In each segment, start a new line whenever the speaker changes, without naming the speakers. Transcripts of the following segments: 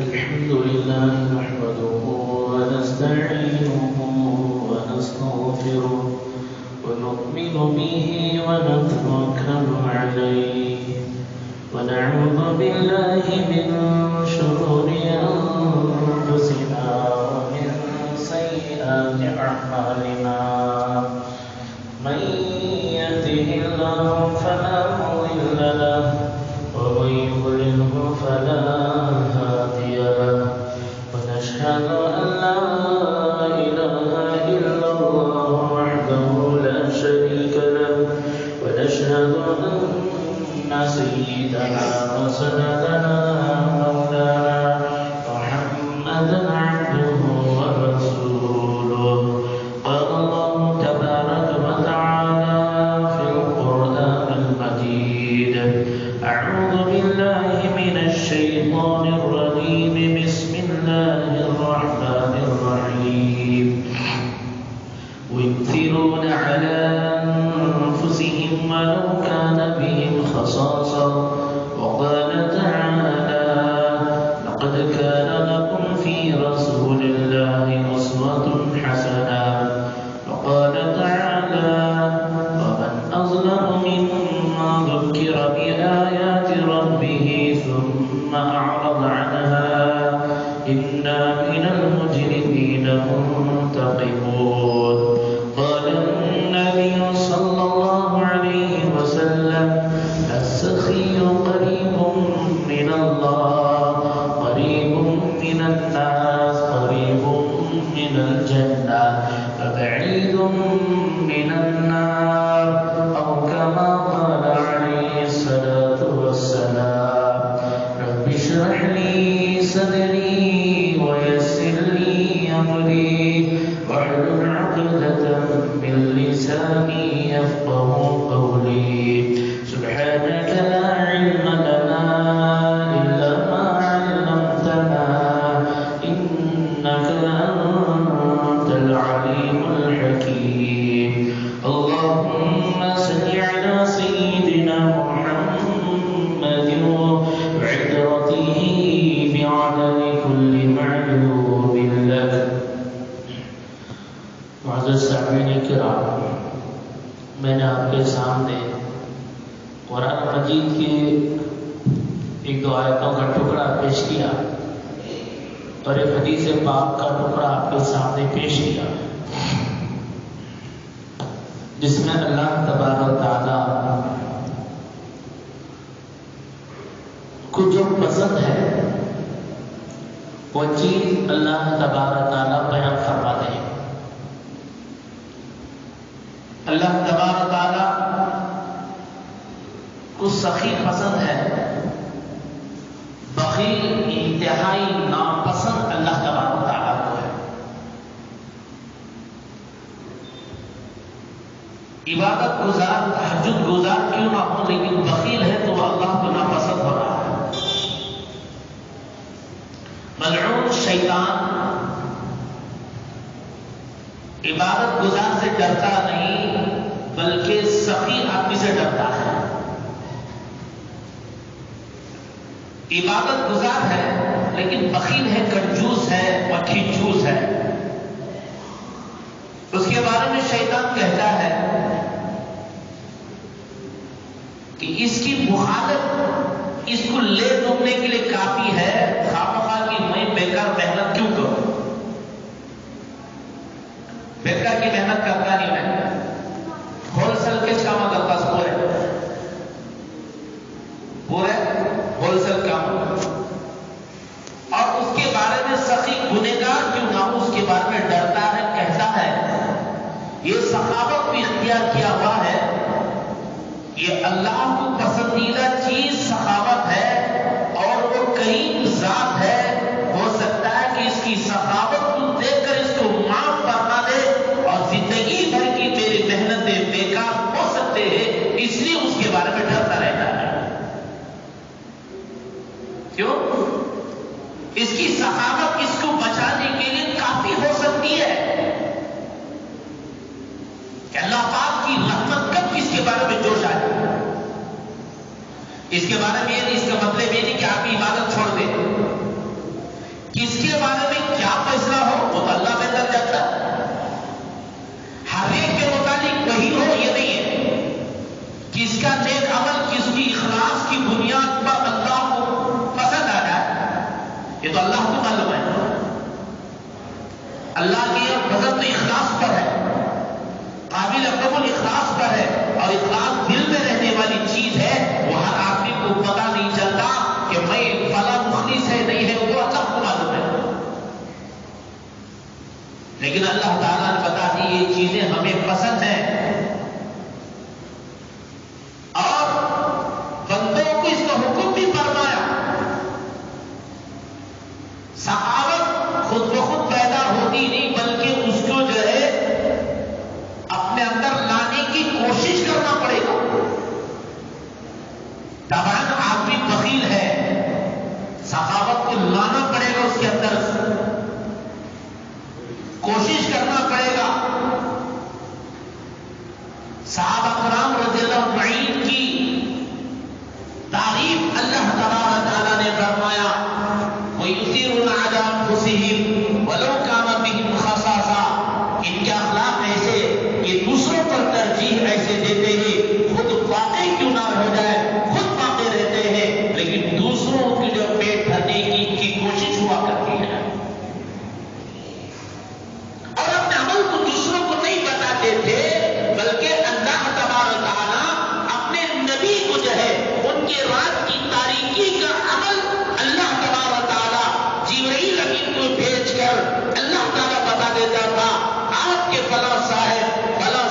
الحمد لله نحمده ونستعينه ونستغفره ونؤمن به ونتوكل عليه ونعوذ بالله من شرور أنفسنا ومن سيئات أعمالنا من يهده الله فلا مضل له ومن يضلله فلا هادي له ونشهد أن لا إله إلا الله وحده لا شريك له ونشهد أن سيدنا وسندنا مولانا محمدا عبده ورسوله قال الله تبارك وتعالى في القرآن المجيد أعوذ بالله من الشيطان الرجيم بسم الله الرحمن الرحيم ويؤثرون على أنفسهم ولو كان بهم خصاصة وقال تعالى لقد كان لكم في رسول الله أسوة حسنة وقال تعالى ومن أظلم ممن ذكر بآيات ربه ثم أعرض عنها إنا من المجرمين منتقمون قال النبي صلى الله عليه وسلم السخي قريب من الله قريب من الناس قريب من الجنة فبعيد من النار أو كما قال عليه الصلاة والسلام رب اشرح لي صدري ويسر لي أمري واحلل عقدة من لساني يفقه قولي سبحانك لا علم لنا إلا ما علمتنا إنك أنت العليم الحكيم اللهم صل على سيدنا محمد وعترته بعدد كل معلوم لك معزز سامعین کرام میں نے آپ کے سامنے قرآن مجید کے ایک دو آیتوں کا ٹکڑا پیش کیا اور ایک حدیث پاک کا ٹکڑا آپ کے سامنے پیش کیا جس میں اللہ تبارک و تعالی کو جو پسند ہے وہ چیز اللہ تبارک و تعالی بیان فرماتے ہیں. اللہ تبارک و تعالی کو سخی پسند ہے، بخیل انتہائی ناپسند اللہ تبارک و تعالی کو ہے. عبادت گزار تہجد گزار کیوں نہ ہو لیکن بخیل ہے تو وہ اللہ کو ناپسند ہو رہا ہے. ملعون شیطان عبادت گزار سے ڈرتا نہیں بلکہ سخی آدمی سے ڈرتا ہے. عبادت گزار ہے لیکن بخیل ہے، کنجوس ہے، مکھی چوس ہے. اس کے بارے میں شیطان کہتا ہے کہ اس کی مخالف اس کو لے ڈوبنے کے لیے کافی ہے، خامخواہ کی میں بیکار محنت کیوں کروں. بیکار کی محنت کرتا نہیں میں، ہول سیل کے کام کرتا پورے ہول سیل کام. اور اس کے بارے میں سخی گنہگار کیوں نہ ہو اس کے بارے میں ڈرتا ہے، کہتا ہے یہ سخاوت بھی اختیار کیا ہوا ہے، یہ اللہ کو پسندیدہ چیز سخاوت ہے اور وہ کریم ذات ہے. ہو سکتا ہے کہ اس کی سخاوت کو دیکھ کر اس کو معاف فرما دے اور زندگی بھر کی میری محنتیں بیکار ہو سکتے ہیں، اس لیے اس کے بارے میں ڈرتا رہتا ہے. کیوں؟ اس کی سخاوت اس کو بچانے کے لیے کافی ہو سکتی ہے کہ اللہ پاک کی رحمت کب کس کے بارے میں جوش آئے. اس کے بارے میں اس کا مطلب یہ نہیں لیکن اللہ تعالیٰ نے بتا دی یہ چیزیں ہمیں پسند ہیں اور بندوں کو اس کا حکم بھی فرمایا. سخاوت خود بخود پیدا ہوتی نہیں بلکہ اس کو جو ہے اپنے اندر لانے کی کوشش کرنا پڑے گا. طبعاً آدمی بخیل ہے، سخاوت کو لانا پڑے گا، اس کے اندر کوشش کرنا پڑے گا. صحابہ کرام رضی اللہ عنہم کی تعریف اللہ تبارک تعالیٰ نے فرمایا وَيُؤْثِرُونَ عَلَىٰ أَنفُسِهِمْ وَلَوْ كَانَ بِهِمْ خَصَاصَةٌ. ان کے اخلاق ایسے کہ دوسروں پر ترجیح ایسے دیتے ہیں، خود واقع کیوں نہ ہو جائے خود واقع رہتے ہیں، لیکن دوسروں کی جو پیٹ بھرنے کی کوشش ہوا کرتی ہے اور اپنے عمل کو دوسروں کو نہیں بتاتے تھے، بلکہ اللہ تبارک تعالیٰ اپنے نبی کو جو ہے ان کے رات کی تاریکی کا عمل اللہ تبارک تعالیٰ جبرائیل امین کو بھیج کر اللہ تعالیٰ بتا دیتا تھا آپ کے فلاں صاحب فلاں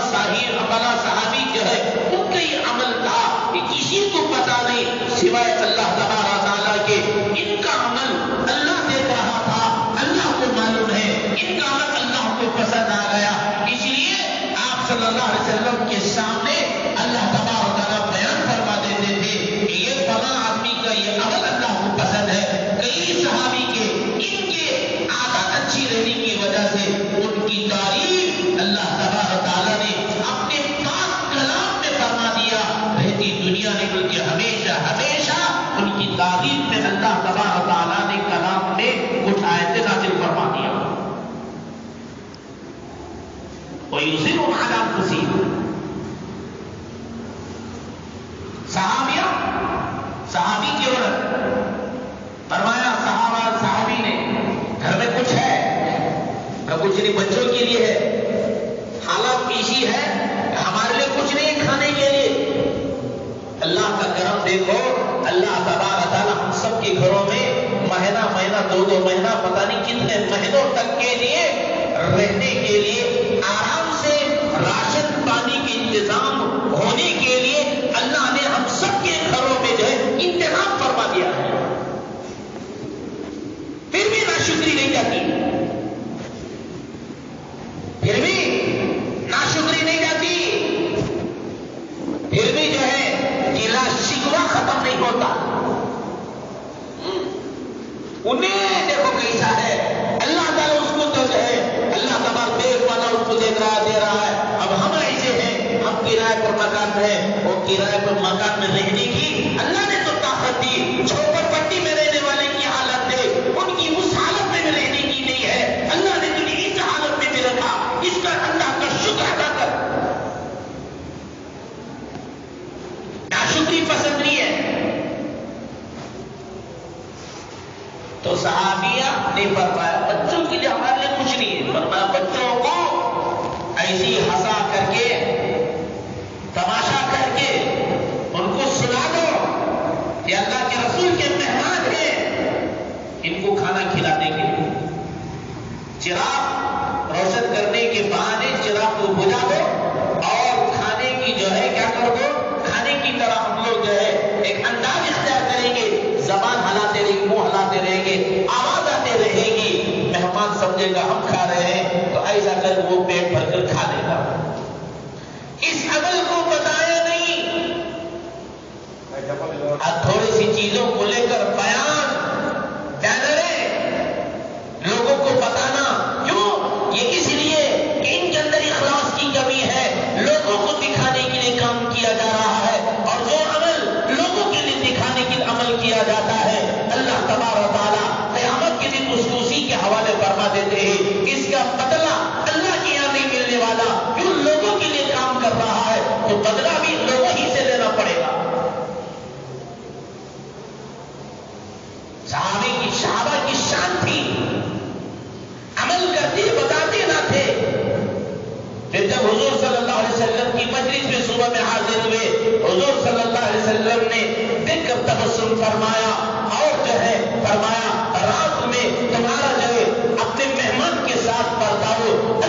صحابی جو ہے ان کا یہ عمل تھا کہ کسی کو پتا نہیں سوائے اللہ تبارک تعالیٰ کے. ان کا عمل اللہ نے کہا تھا، اللہ کو معلوم ہے، ان کا عمل اللہ کو پسند آ گیا. اس لیے آپ صلی اللہ علیہ وسلم کے سامنے اللہ تبارک تعالیٰ بیان فرما دیتے تھے کہ یہ فلاں آدمی کا یہ عمل اللہ کو پسند ہے. کئی صحابی کے ان کے عادت اچھی رہنے کی وجہ سے ان کی تعریف اللہ تبارک تعالیٰ نے اپنے پاک کلام میں فرما دیا. رہتی دنیا نے بلکہ ہمیشہ ہمیشہ ان کی تعریف میں اللہ تبارک تعالیٰ نے کلام میں کچھ آیتیں نازل فرما دیا. وَيُؤْثِرُونَ عَلَىٰ أَنفُسِهِمْ. صحابی کی عورت فرمایا صحابی نے گھر میں کچھ ہے نہ کچھ نہیں، بچوں کے لیے ہے، حالات پیشی ہے، ہمارے لیے کچھ نہیں کھانے کے لیے. اللہ کا کرم دیکھو، اللہ تبارک تعالیٰ ہم سب کے گھروں میں مہینہ دو مہینہ پتہ نہیں کتنے مہینوں تک کے لیے رہنے کے لیے آرام سے راشن پانی کے انتظام ہونے کے لیے اللہ نے ہم سب کے گھروں میں جو ہے انتظام فرما دیا ہے. پھر بھی ناشکری نہیں جاتی، پھر بھی ناشکری نہیں جاتی، پھر بھی جو ہے گلا شکوہ ختم نہیں ہوتا. انہیں دیکھو کیسا ہے، اللہ تعالیٰ اس کو تو جو ہے اللہ تبارک دیکھ والا اس کو دیکھ رہا دے رہا ہے. اب ہم ایسے ہیں، ہم کرائے پر مکان میں، اور کرائے پر مکان میں رہنے کی اللہ نے تو طاقت دی. چھوپڑ پٹی میں رہنے والے کی حالت ہے، ان کی اس حالت میں رہنے کی نہیں ہے. اللہ نے تجھے اس حالت میں بھی رکھا، اس کا اللہ کا شکر ادا کر. ناشکری پسند نہیں ہے. تو صحابیہ نے فرمایا بچوں کے لیے ہمارے لیے کچھ نہیں ہے. فرمایا بچوں کو ایسی ہنسا کر کے تماشا کر کے ان کو سنا دو کہ اللہ کے رسول کے مہمان ہیں، ان کو کھانا کھلانے کے لیے چراغ روشن کرنے کے بہانے چراغ کو بجھا دو اور کھانے کی جو ہے کیا کر دو، کھانے کی طرح ہم لوگ جو ہے ایک انداز اختیار کریں گے، زبان ہلاتے رہیں گے، منہ ہلاتے رہیں گے، آواز آتے رہے گی، مہمان سمجھے گا ہم کھا رہے ہیں تو ایسا کر وہ پیٹ بھر کر کھا لے گا. اس عمل کو بتایا نہیں، اب تھوڑی سی چیزوں کو لے کر بیان لوگوں کو بتانا. کیوں؟ یہ اس لیے کہ ان کے اندر اخلاص کی کمی ہے، لوگوں کو دکھانے کے لیے کام کیا جا رہا ہے، اور جو عمل لوگوں کے لیے دکھانے کے لیے عمل کیا جاتا ہے اللہ تبارک تعالیٰ قیامت کے دن اس کو اسی کے حوالے فرما دیتے ہیں. اس کا بدلہ اللہ کے یہاں نہیں ملنے والا. کیوں؟ لوگوں کے لیے کام کر رہا ہے تو بدلہ بھی لوگوں ہی سے لینا پڑے گا. صحابہ کی شان تھی، عمل کرتے بتاتے نہ تھے. پھر جب حضور صلی اللہ علیہ وسلم کی مجلس میں صبح میں حاضر ہوئے، حضور صلی اللہ علیہ وسلم نے دیکھ کر تبسم فرمایا اور جو ہے فرمایا رات میں تمہارا جو ہے اپنے مہمان کے ساتھ برتاؤ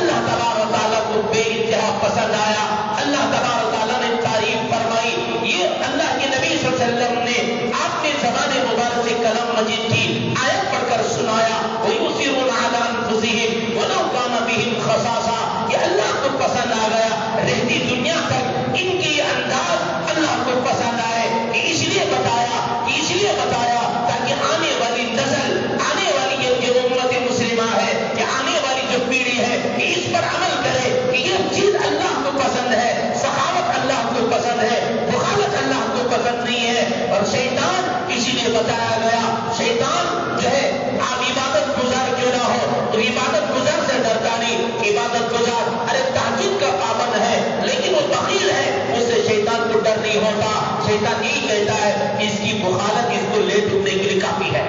پر عمل کرے کہ یہ چیز اللہ کو پسند ہے، سخاوت اللہ کو پسند ہے، بخالت اللہ کو پسند نہیں ہے. اور شیطان اسی لیے بتایا گیا، شیطان جو ہے آپ عبادت گزار کیوں نہ ہو، تو عبادت گزار سے ڈرتا نہیں. عبادت گزار ارے تہجد کا پابند ہے لیکن وہ بخیل ہے، اس سے شیطان کو ڈر نہیں ہوتا. شیطان یہی کہتا ہے اس کی بخالت اس کو لے ڈوبنے کے لیے کافی ہے،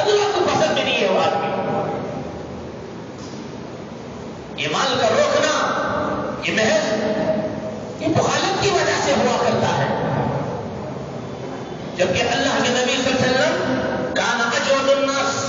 اللہ کو پسند بھی نہیں ہے وہ آدمی. یہ مال کا روکنا یہ محض یہ بخالت کی وجہ سے ہوا کرتا ہے. جبکہ اللہ کے نبی صلی اللہ علیہ وسلم کان اجود الناس،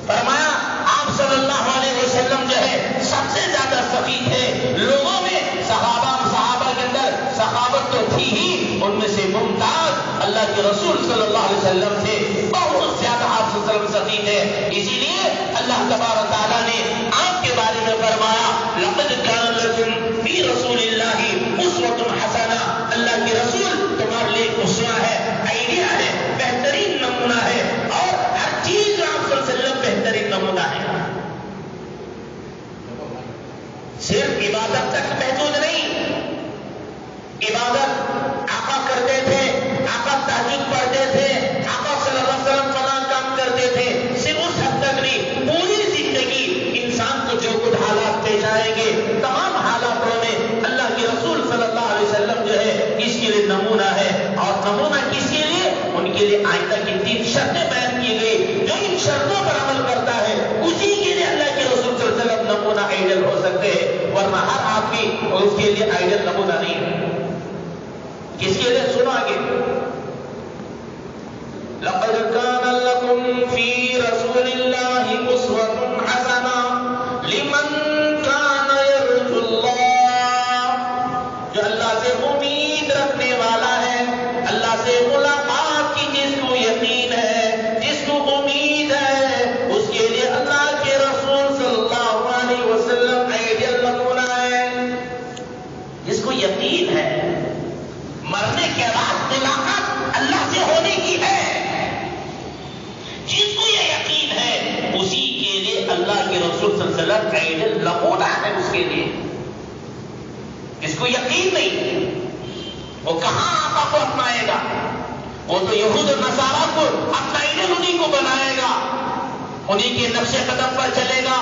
فرمایا آپ صلی اللہ علیہ وسلم جو ہے سب سے زیادہ سخی تھے لوگوں میں. صحابہ کے اندر سخاوت تو تھی ہی، ان میں سے ممتاز اللہ کے رسول صلی اللہ علیہ وسلم تھے، بہت زیادہ آپ صلی اللہ علیہ وسلم سخی تھے. اسی لیے اللہ تبارک تعالیٰ نے آپ کے بارے میں فرمایا لقد کان لکم فی رسول اللہ اسوۃ حسنہ، اللہ کے رسول تمہارے لیے اسوہ ہے، آئیڈیا ہے، بہترین نمونہ ہے، اور ہر چیز آپ صلی اللہ علیہ وسلم بہترین نمونہ ہے. صرف عبادت تک محدود نہیں، عبادت آقا کرتے تھے، آقا تہجد پڑھتے تھے، آقا صلی اللہ علیہ وسلم فلاں کام کرتے تھے، صرف اس حد تک نہیں، پوری زندگی انسان کو جو کچھ حالات پیش آئیں گے تمام حالاتوں میں اللہ کے رسول صلی اللہ علیہ وسلم جو ہے اس کے لیے نمونہ ہے. اور نمونہ کس کے لیے؟ ان کے لیے آئندہ کی 3 شرطیں بیان کی گئی، جو ان شرطوں پر عمل کرتا ہے اسی کے لیے اللہ کے رسول صلی اللہ علیہ وسلم نمونہ آئیڈل ہو سکتے ہیں، ورنہ ہر آدمی اس کے لیے آئیڈل نمونہ نہیں ہے. کس کے لیے؟ سنو آگے، لقد كان لكم في رسول الله اسوة حسنة لمن كان يرجو الله، جو اللہ سے امید رکھنے والا ہے، اللہ سے ملاقات کی جس کو یقین ہے، جس کو امید ہے، اس کے لیے اللہ کے رسول صلی اللہ علیہ وسلم آئیڈیل نمونہ ہے. جس کو یقین ہے مرنے کے بعد ملاقات اللہ سے ہونے کی ہے، جس کو یہ یقین ہے اسی کے لیے اللہ کے رسول صلی اللہ علیہ وسلم آئیڈل نمونہ ہے. اس کے لیے جس کو یقین نہیں وہ کہاں آقا کو اپنائے گا؟ وہ تو یہود و نصارہ کو اپنا آئیڈل انہیں کو بنائے گا، انہیں کے نقش قدم پر چلے گا،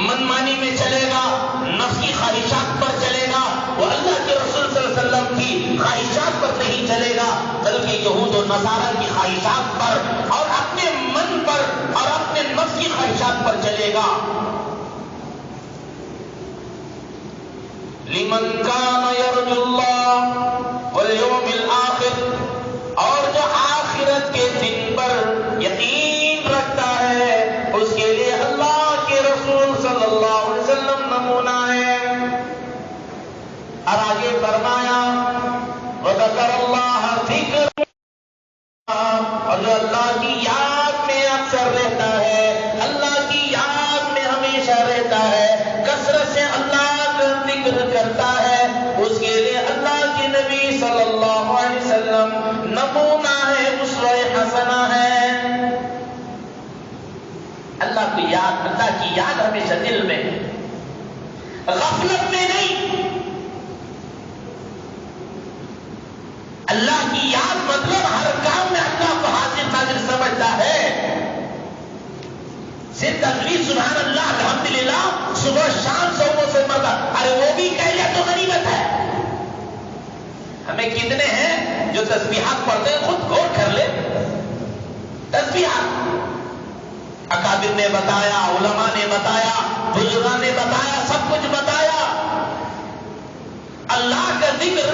منمانی میں چلے گا، نفس کی خواہشات پر چلے گا. وہ اللہ کے رسول صلی اللہ علیہ وسلم کی خواہشات پر نہیں چلے گا، بلکہ یہود و نصارہ کی خواہشات پر اور اپنے من پر اور اپنے نفس کی خواہشات پر چلے گا. لمن کان یرجو اللہ والیوم الآخر، اور جو آخرت کے دن پر یقین رکھتا ہے اس کے لیے اللہ کے رسول صلی اللہ علیہ وسلم نمونہ ہے. اور آگے فرمایا وذکر اللہ ذکر، اور جو اللہ کی یاد میں اکثر رہتا ہے، اللہ کی یاد میں ہمیشہ رہتا ہے، کثرت سے اللہ کا ذکر کرتا ہے، اس کے لیے اللہ کے نبی صلی اللہ علیہ وسلم نمونہ ہے، اسوہ حسنہ ہے. اللہ کی یاد، اللہ کی یاد ہمیشہ دل میں، غفلت میں نہیں. اللہ کی یاد مطلب ہر کام میں اللہ کو حاضر ناظر سمجھتا ہے. صرف تقریر سبحان اللہ الحمدللہ صبح شام 100 سے مرتا، ارے وہ بھی کہہ لیا تو غنیمت ہے. ہمیں کتنے ہیں جو تسبیحات پڑھتے ہیں؟ خود غور کر لے. تسبیحات اکابر نے بتایا، علماء نے بتایا، بزرگان نے بتایا، سب کچھ بتایا. اللہ کا ذکر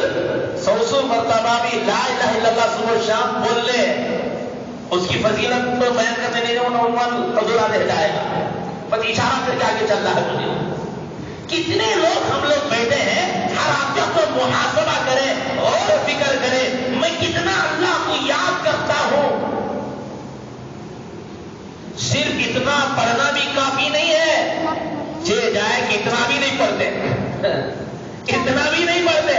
100 مرتبہ بھی لا الہ الا اللہ صبح شام بول لے، اس کی فضیلت تو بیان کرنے نہیں عنوان ادھورا رہ جائے گا، بس اشارہ کر کے آگے چل رہا ہے مجھے. کتنے لوگ ہم لوگ بیٹھے ہیں، ہر آپ کو محاسبہ کرے اور فکر کرے میں کتنا اللہ کو یاد کرتا ہوں. صرف اتنا پڑھنا بھی کافی نہیں ہے، جائے کہ اتنا بھی نہیں پڑھتے، اتنا بھی نہیں پڑھتے،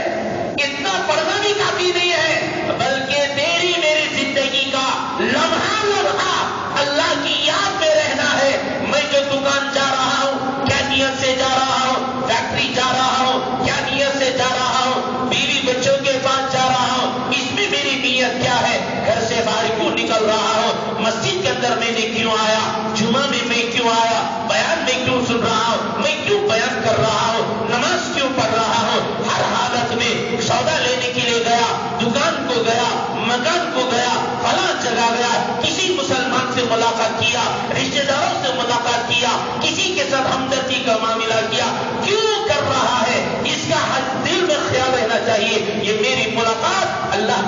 اتنا پڑھنا بھی کافی نہیں ہے، بلکہ تیری میری زندگی کا لمحہ لمحہ اللہ کی یاد میں رہنا ہے. میں جو دکان جا رہا ہوں کیا نیت سے جا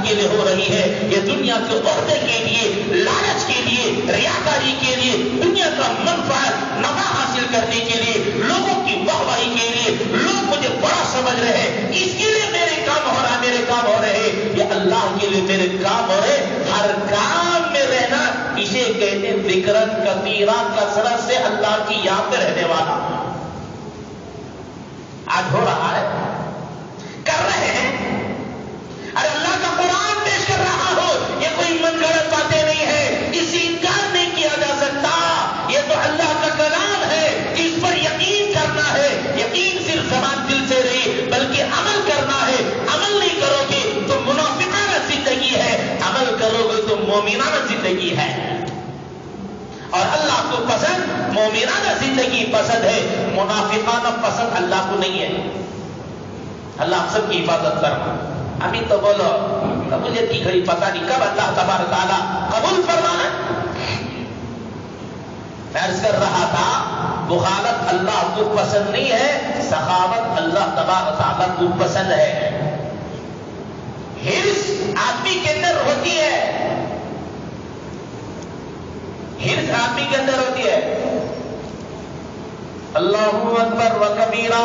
کے لیے ہو رہی ہے، یہ دنیا کے عہدے کے لیے، لالچ کے لیے، ریاکاری کے لیے، دنیا کا منفعت نفع حاصل کرنے کے لیے، لوگوں کی واہواہی کے لیے، لوگ مجھے بڑا سمجھ رہے ہیں، اس کے لیے میرے کام ہو رہا، میرے کام ہو رہے ہیں، یہ اللہ کے لیے میرے کام ہو رہے، ہر کام میں رہنا، اسے کہتے ہیں ذکرن کثیرہ، کثرت سے اللہ کی یاد میں رہنے والا۔ آج ہو رہا ہے، کر رہے ہیں، ارے اللہ کا قرآن پیش کر رہا ہو، یہ کوئی من گھڑت باتیں نہیں ہے، اس سے انکار نہیں کیا جا سکتا، یہ تو اللہ کا کلام ہے، اس پر یقین کرنا ہے، یقین صرف زبان دل سے نہیں بلکہ عمل کرنا ہے، عمل نہیں کرو گے تو منافقانہ زندگی ہے، عمل کرو گے تو مومنانہ زندگی ہے، اور اللہ کو پسند مومنانہ زندگی پسند ہے، منافقانہ پسند اللہ کو نہیں ہے۔ اللہ آپ سب کی حفاظت کرنا۔ ابھی تو بولو قبولیت کی گھڑی پتہ نہیں کب اللہ تبارک تعالیٰ قبول فرمانا۔ عرض کر رہا تھا مخالفت اللہ کو پسند نہیں ہے، سخاوت اللہ تبارک تعالیٰ کو پسند ہے۔ حرص آدمی کے اندر ہوتی ہے، حرص آدمی کے اندر ہوتی ہے۔ اللہ اکبر و کبیرہ،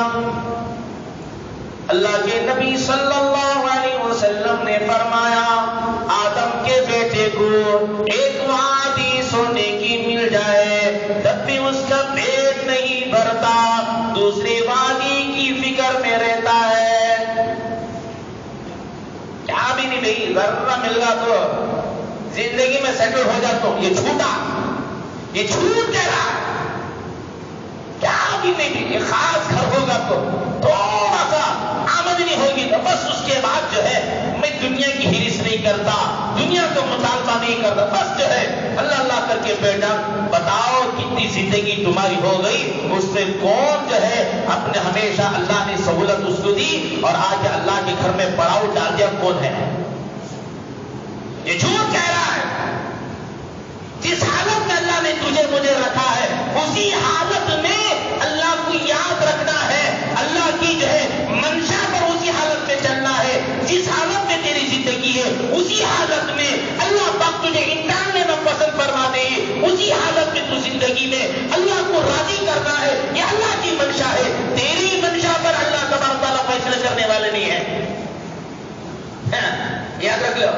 اللہ کے نبی صلی اللہ علیہ وسلم نے فرمایا آدم کے بیٹے کو ایک وادی سونے کی مل جائے تب بھی اس کا پیٹ نہیں بھرتا، دوسری وادی کی فکر میں رہتا ہے۔ کیا بھی نہیں بھائی، ذرہ مل گا تو زندگی میں سیٹل ہو جاتا ہوں، یہ جھوٹا، یہ جھوٹ کہہ رہا ہے، کیا بھی نہیں، یہ خاص گھر ہوگا تو تھوڑا سا آمدنی ہوگی تو بس اس کے بعد جو ہے میں دنیا کی حرص نہیں کرتا، دنیا کا مطالبہ نہیں کرتا، بس جو ہے اللہ اللہ کر کے بیٹا۔ بتاؤ کتنی زندگی تمہاری ہو گئی، اس سے کون جو ہے اپنے ہمیشہ اللہ نے سہولت اس کو دی اور آج اللہ کے گھر میں پڑاؤ ڈال دیا، کون ہے؟ یہ جھوٹ کہہ رہا ہے۔ جس حالت میں اللہ نے تجھے مجھے رکھا ہے اسی حالت میں اللہ کو یاد رکھنا ہے، اللہ کی جو ہے منشا پر اسی حالت میں چلنا ہے، جس حالت میں تیری زندگی ہے اسی حالت میں اللہ پاک تجھے امتحان لینا پسند فرماتے ہیں، اسی حالت میں تو زندگی میں اللہ کو راضی کرنا ہے، یہ اللہ کی منشا ہے، تیری منشا پر اللہ تبارک تعالیٰ فیصلے کرنے والے نہیں ہیں۔ یاد رکھ لو،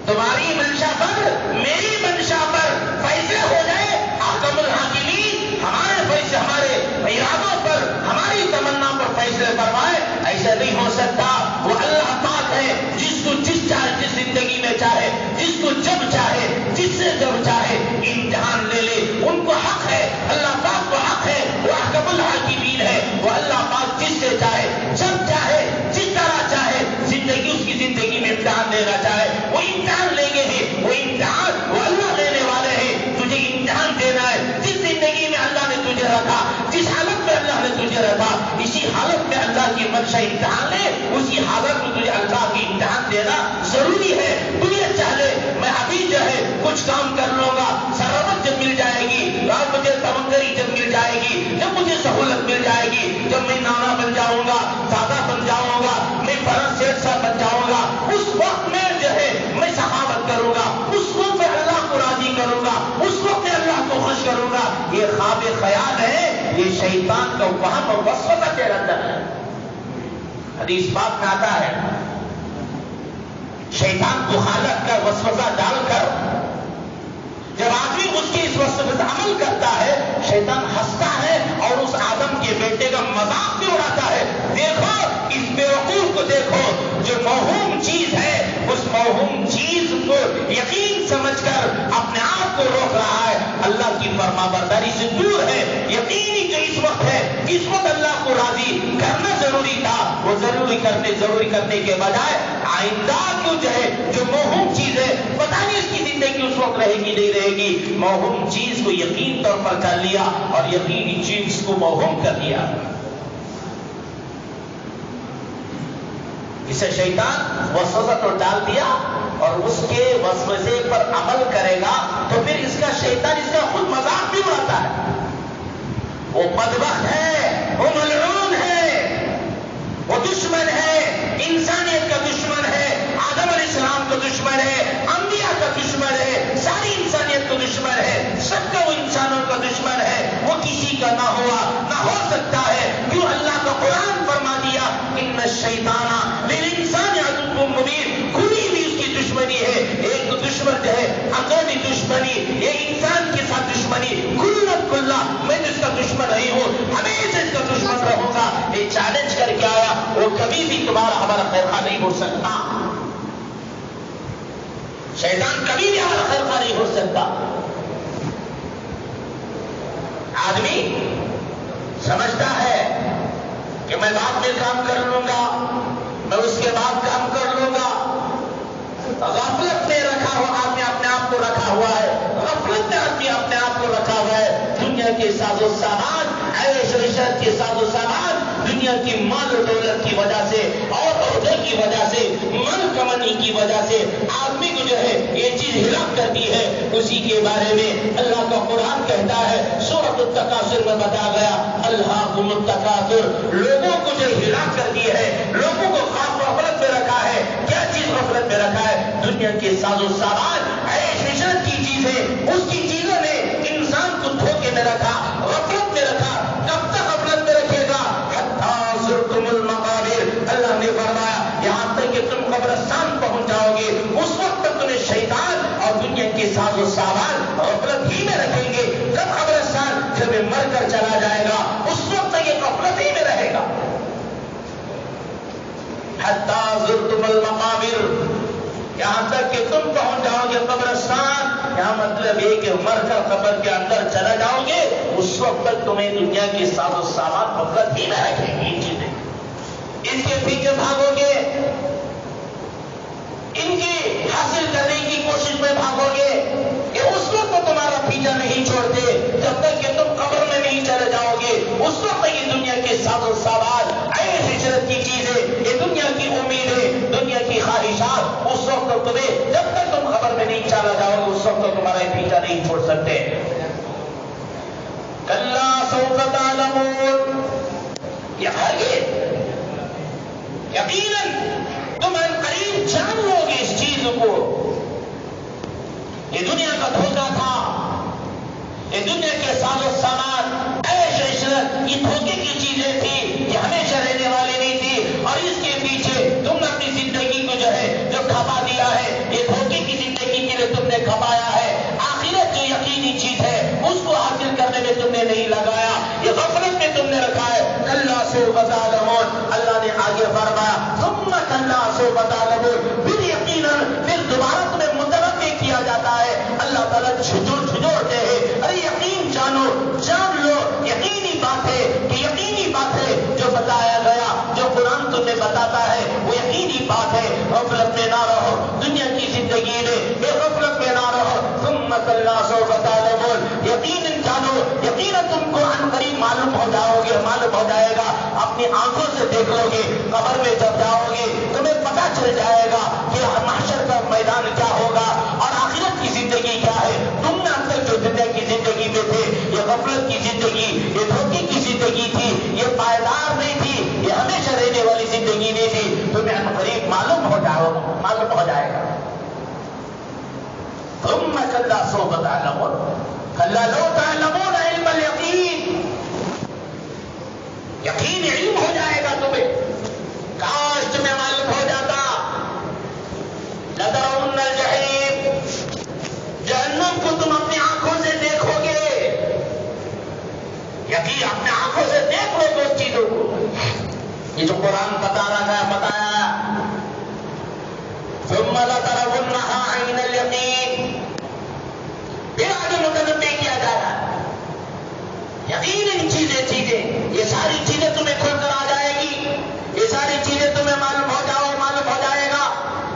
تمہاری منشا پر میری منشا پر فیصلے ہو جائے، حکم الحاکمین ہمارے فیصلے ہمارے ارادوں پر ہماری تمنا پر فیصلے فرمائے، ایسا نہیں ہو سکتا۔ وہ اللہ پاک ہے جس کو جس چاہے جس زندگی میں چاہے، جس کو جب چاہے جس سے جب چاہے امتحان لے لے، ان کو حق ہے، اللہ پاک کو حق ہے، وہ حکم الحاکمین ہے، وہ اللہ پاک جس سے چاہے جب چاہے جس طرح چاہے زندگی اس کی زندگی میں امتحان لینا چاہے وہ امتحان لیں گے ہی، وہ امتحان وہ اللہ لینے والے ہیں، تجھے امتحان دینا ہے، جس زندگی میں اللہ نے تجھے رکھا، جس حالت میں اللہ نے تجھے رکھا، اسی حالت میں اللہ کی منشا امتحان لے، اسی حالت میں تجھے اللہ کی امتحان دینا ضروری ہے۔ تو یہ چاہے میں ابھی جو ہے کچھ کام کر لوں گا، سرابت جب مل جائے گی، اور مجھے تمنگری جب مل جائے گی، جب مجھے سہولت مل جائے گی، جب میں نانا بن جاؤں گا، دادا بن جاؤں گا، میں فرض سیٹ صاحب بن جاؤں گا، اس وقت میں جو ہے میں سخاوت کروں گا، اس وقت میں اللہ کو راضی کروں گا، اس وقت میں اللہ کو خوش کروں گا۔ یہ خواب خیال ہے، یہ شیطان کا وہم اور وسوسہ کے اندر ہے۔ حدیث پاک میں آتا ہے شیطان مخالفت کا وسوسہ ڈال کر جب آدمی اس کی اس وسوسے پر عمل کرتا ہے، شیطان ہنستا ہے اور اس آدم کے بیٹے کا مذاق بھی اڑاتا ہے۔ دیکھو اس بیوقوف کو، دیکھو جو موہوم چیز ہے، اس موہوم چیز کو یقین سمجھ کر اپنے آپ کو روک رہا ہے، اللہ کی فرما برداری سے دور ہے۔ یقینی جو اس وقت ہے، اس وقت اللہ کو راضی کرنا ضروری تھا، وہ ضروری کرنے کے بجائے آئندہ کو جو ہے جو موہوم چیز ہے، پتہ نہیں اس کی زندگی اس وقت رہے گی نہیں رہے گی، موہوم چیز کو یقین طور پر کر لیا اور یقینی چیز کو موہوم کر دیا۔ اسے شیطان وسوسہ تو ڈال دیا اور اس کے وسوسے پر عمل کرے گا تو پھر اس کا شیطان اس کا خود مذاق بھی اڑاتا ہے۔ وہ بدبخت ہے، وہ ملعون ہے، وہ دشمن ہے، انسانیت کا دشمن ہے، آدم علیہ کبھی بھی عمل خیر کا نہیں ہو سکتا. آدمی سمجھتا ہے کہ میں بعد میں کام کر لوں گا، میں اس کے بعد کام کر لوں گا. غفلت میں رکھا ہوا آدمی اپنے آپ کو رکھا ہوا ہے. غفلت میں آدمی اپنے آپ کو رکھا ہوا ہے. دنیا کے ساز و سامان، عیش و عشرت کے ساز و سامان، دنیا کی مال و دولت کی وجہ سے اور عہدے کی وجہ سے، من کمانی کی وجہ سے آدمی کو جو ہے یہ چیز ہلاک کرتی ہے. اسی کے بارے میں اللہ کا قرآن کہتا ہے، سورۃ التکاثر میں بتایا گیا، الہاکم التکاثر، لوگوں کو جو ہلاک کر دی ہے، لوگوں کو خواب غفلت میں رکھا ہے. کیا چیز غفلت میں رکھا ہے؟ دنیا کے ساز و سامان، عیش عشرت کی چیزیں. اس کی چیزوں نے انسان کو دھوکے میں رکھا، غفلت میں رکھا. کب تک غفلت میں رکھے گا؟ حتی زرتم المقابر. اللہ نے فرمایا یہاں تک کہ تم قبرستان پہنچ جاؤ گے، اس وقت تک تمہیں شیطان اور دنیا کے ساز و سامان غفلت ہی میں رکھیں گے. جب قبرستان جب یہ مر کر چلا جائے گا، اس وقت تک یہ غفلت ہی میں رہے گا. حتی زرتم المقابر، یہاں تک کہ تم پہنچ جاؤ گے قبرستان. یہاں مطلب یہ کہ مر کر قبر کے اندر چلا جاؤ گے، اس وقت تک تمہیں دنیا کے ساز و سامان غفلت ہی میں رکھیں گی. چیزیں اس کے پیچھے بھاگو گے، ان کی حاصل کرنے کی کوشش میں بھاگو گے کہ اس وقت تو تمہارا پیچھا نہیں چھوڑتے جب تک کہ تم قبر میں نہیں چلے جاؤ گے. اس وقت یہ دنیا کے ساز و سامان، عیش عشرت کی چیزیں، یہ دنیا کی امیدیں، دنیا کی خواہشات، اس وقت تک تمہیں جب تک تم قبر میں نہیں چلا جاؤ گے اس وقت تک تمہارا پیچھا نہیں چھوڑ سکتے. کلا سوف تعلمون، یہ یقیناً تم ان قریب جان لو گے اس چیز کو. یہ دنیا کا دھوکہ تھا، یہ دنیا کے ساز و سامان، عیش عشرت، یہ دھوکے کی چیزیں تھی، یہ ہمیشہ رہنے والی نہیں تھی. اور اس کے پیچھے تم نے اپنی زندگی کو جو ہے جو کھپا دیا ہے، یہ دھوکے کی زندگی کے لیے تم نے کھپایا ہے. آخرت جو یقینی چیز ہے اس کو حاصل کرنے میں تم نے نہیں لگایا، یہ غفلت میں تم نے رکھا ہے. کلا سوف تعلمون، اللہ نے آگے فرمایا ثم کلا سوف تعلمون، پھر یقیناً پھر دوبارہ تمہیں متوجہ کیا جاتا ہے. اللہ تعالیٰ جھجھوڑتے ہیں، ارے یقین جانو، جان لو، یقینی بات ہے کہ یقینی بات ہے جو بتایا گیا، جو قرآن تمہیں بتاتا ہے وہ یقینی بات ہے. غفلت میں نہ رہو دنیا کی زندگی میں، یہ غفلت میں نہ رہو. ثم کلا سوف تعلمون، یقیناً جانو، یقیناً تم کو عن قریب معلوم ہو جاؤ گے، معلوم ہو جائے گا. اپنی آنکھوں سے دیکھ لو گے، قبر میں جب جاؤ گے تمہیں پتہ چل جائے گا کہ محشر کا میدان کیا ہوگا اور آخرت کی زندگی کیا ہے. تم نے اب تک جو دنیا کی زندگی میں تھے، یہ غفلت کی زندگی، یہ دھوکے کی زندگی تھی، یہ پائیدار نہیں تھی، یہ ہمیشہ رہنے والی زندگی نہیں تھی. تمہیں عن قریب معلوم ہو جائے گا. ثم کلا سوف تعلمون، کلا لو تعلمون علم الیقین، یقین علم ہو جائے گا تمہیں. کاش تمہیں معلوم ہو جاتا. لترون الجحیم، جہنم کو تم اپنی آنکھوں سے دیکھو گے، یقین اپنے آنکھوں سے دیکھ لو گے اس چیزوں کو. یہ جو قرآن بتا رہا ہے بتایا. ثم لترونها عین الیقین، پھر آگے متنبع کیا جا رہا ہے. یقیناً چیزیں یہ ساری چیزیں تمہیں کھل کر آ جائے گی، یہ ساری چیزیں تمہیں معلوم ہو جائے گا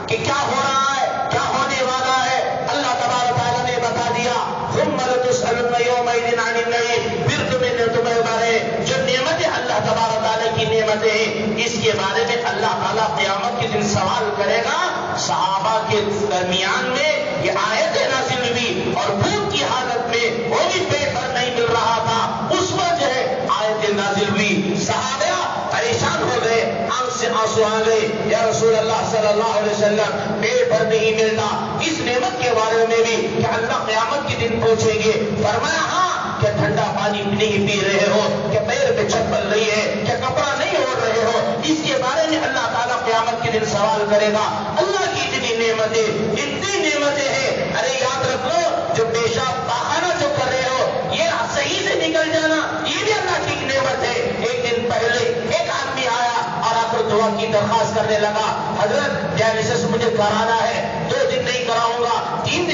کہ کیا ہو رہا ہے، کیا ہونے والا ہے. اللہ تبارک تعالیٰ نے بتا دیا ثم لتسألن یومئذ عن النعیم، پھر تمہیں بارے جو نعمتیں اللہ تبارک تعالیٰ کی نعمتیں ہیں اس کے بارے میں اللہ تعالیٰ قیامت کے دن سوال کرے گا. صحابہ کے درمیان میں یہ آیتیں نازل ہوئی اور بھوک کی حالت میں وہ بھی پیٹ بھر نہیں مل رہا تھا، اس وقت جو ہے آیتیں نازل ہوئی. صحابہ پریشان ہو گئے، آنکھ سے آنسو آ گئے، یا رسول اللہ صلی اللہ علیہ وسلم پیٹ بھر نہیں ملتا. اس نعمت کے بارے میں بھی کہ اللہ قیامت کے دن پوچھیں گے. فرمایا ہاں، کہ ٹھنڈا پانی نہیں پی رہے ہو، کہ پیر پہ چپل نہیں ہے، کہ کپڑا نہیں اوڑھ رہے ہو، اس کے بارے میں اللہ تعالیٰ قیامت کے دن سوال کرے گا. اللہ کی اتنی نعمتیں ہیں، ارے یاد رکھ لو جو پیشاب پاخانہ جو کر رہے ہو یہ صحیح سے نکل جانا یہ بھی اللہ کی نعمت ہے. ایک دن پہلے ایک آدمی آیا اور آپ کو دعا کی درخواست کرنے لگا، حضرت ڈائلسس مجھے کرانا ہے، 2 دن نہیں کراؤں گا، 3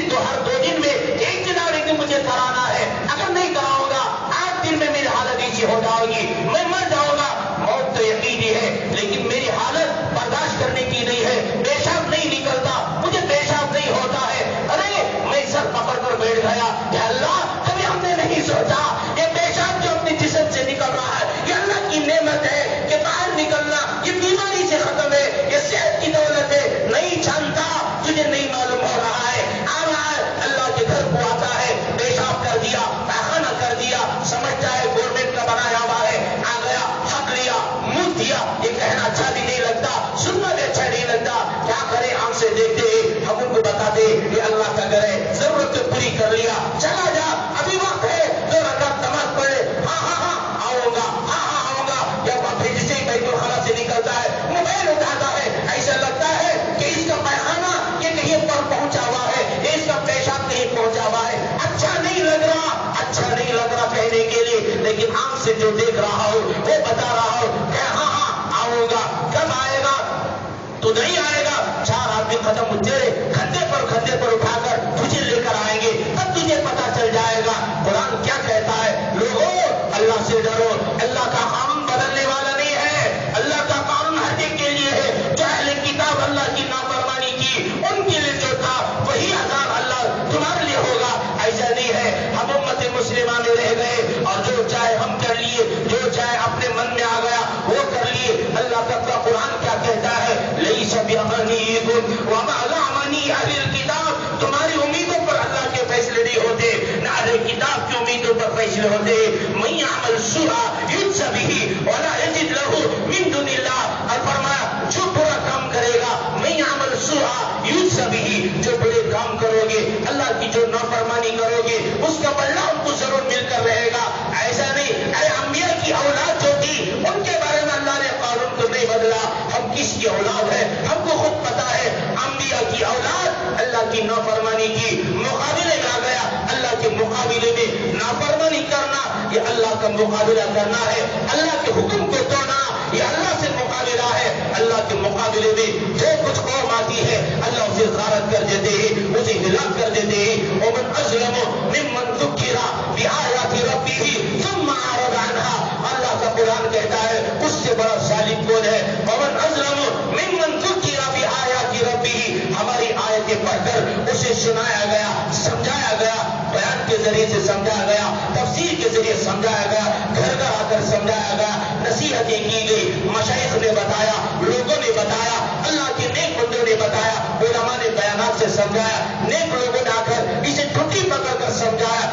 پچھلے ہوتے من یعمل سوءا یجز بہ ولا یجد لہ من دون اللہ، اور فرمایا جو برا کام کرے گا من یعمل سوءا یجز بہ، جو برے کام کرو گے اللہ کی جو نافرمانی کرو گے اس کا بدلہ ان کو ضرور مل کر رہے گا. ایسا نہیں، ارے انبیاء کی اولاد جو تھی ان کے بارے میں اللہ نے قانون کو نہیں بدلا. ہم کس کی اولاد ہے ہم کو خود پتا ہے. انبیاء کی اولاد اللہ کی نافرمانی کی مقابلے میں آ گیا. اللہ کے مقابلے میں نافرمانی کرنا یہ اللہ کا مقابلہ کرنا ہے. اللہ کے حکم کو توڑنا یہ اللہ سے مقابلہ ہے. اللہ کے مقابلے میں جو کچھ قوم آتی ہے اللہ اسے غارت کر دیتے ہیں، اسے ہلاک کر دیتے ہیں. ومن اظلم ممن ذکر بآیات ربہ ثم اعرض عنها، اللہ کا قرآن کہتا ہے اس سے بڑا ظالم کون ہے. ومن اظلم ممن ذکر بآیات ربہ، ہماری آیتیں پڑھ کر اسے سنایا گیا، سمجھایا گیا، بیان کے ذریعے سے سمجھایا گیا، تفسیر کے ذریعے سمجھایا گیا، گھر گھر آ کر سمجھایا گیا، نصیحتیں کی گئی، مشائخ نے بتایا، لوگوں نے بتایا، اللہ کے نیک بندوں نے بتایا، علماء نے بیانات سے سمجھایا، نیک لوگوں نے آ کر اسے ٹھٹی پکڑ کر سمجھایا.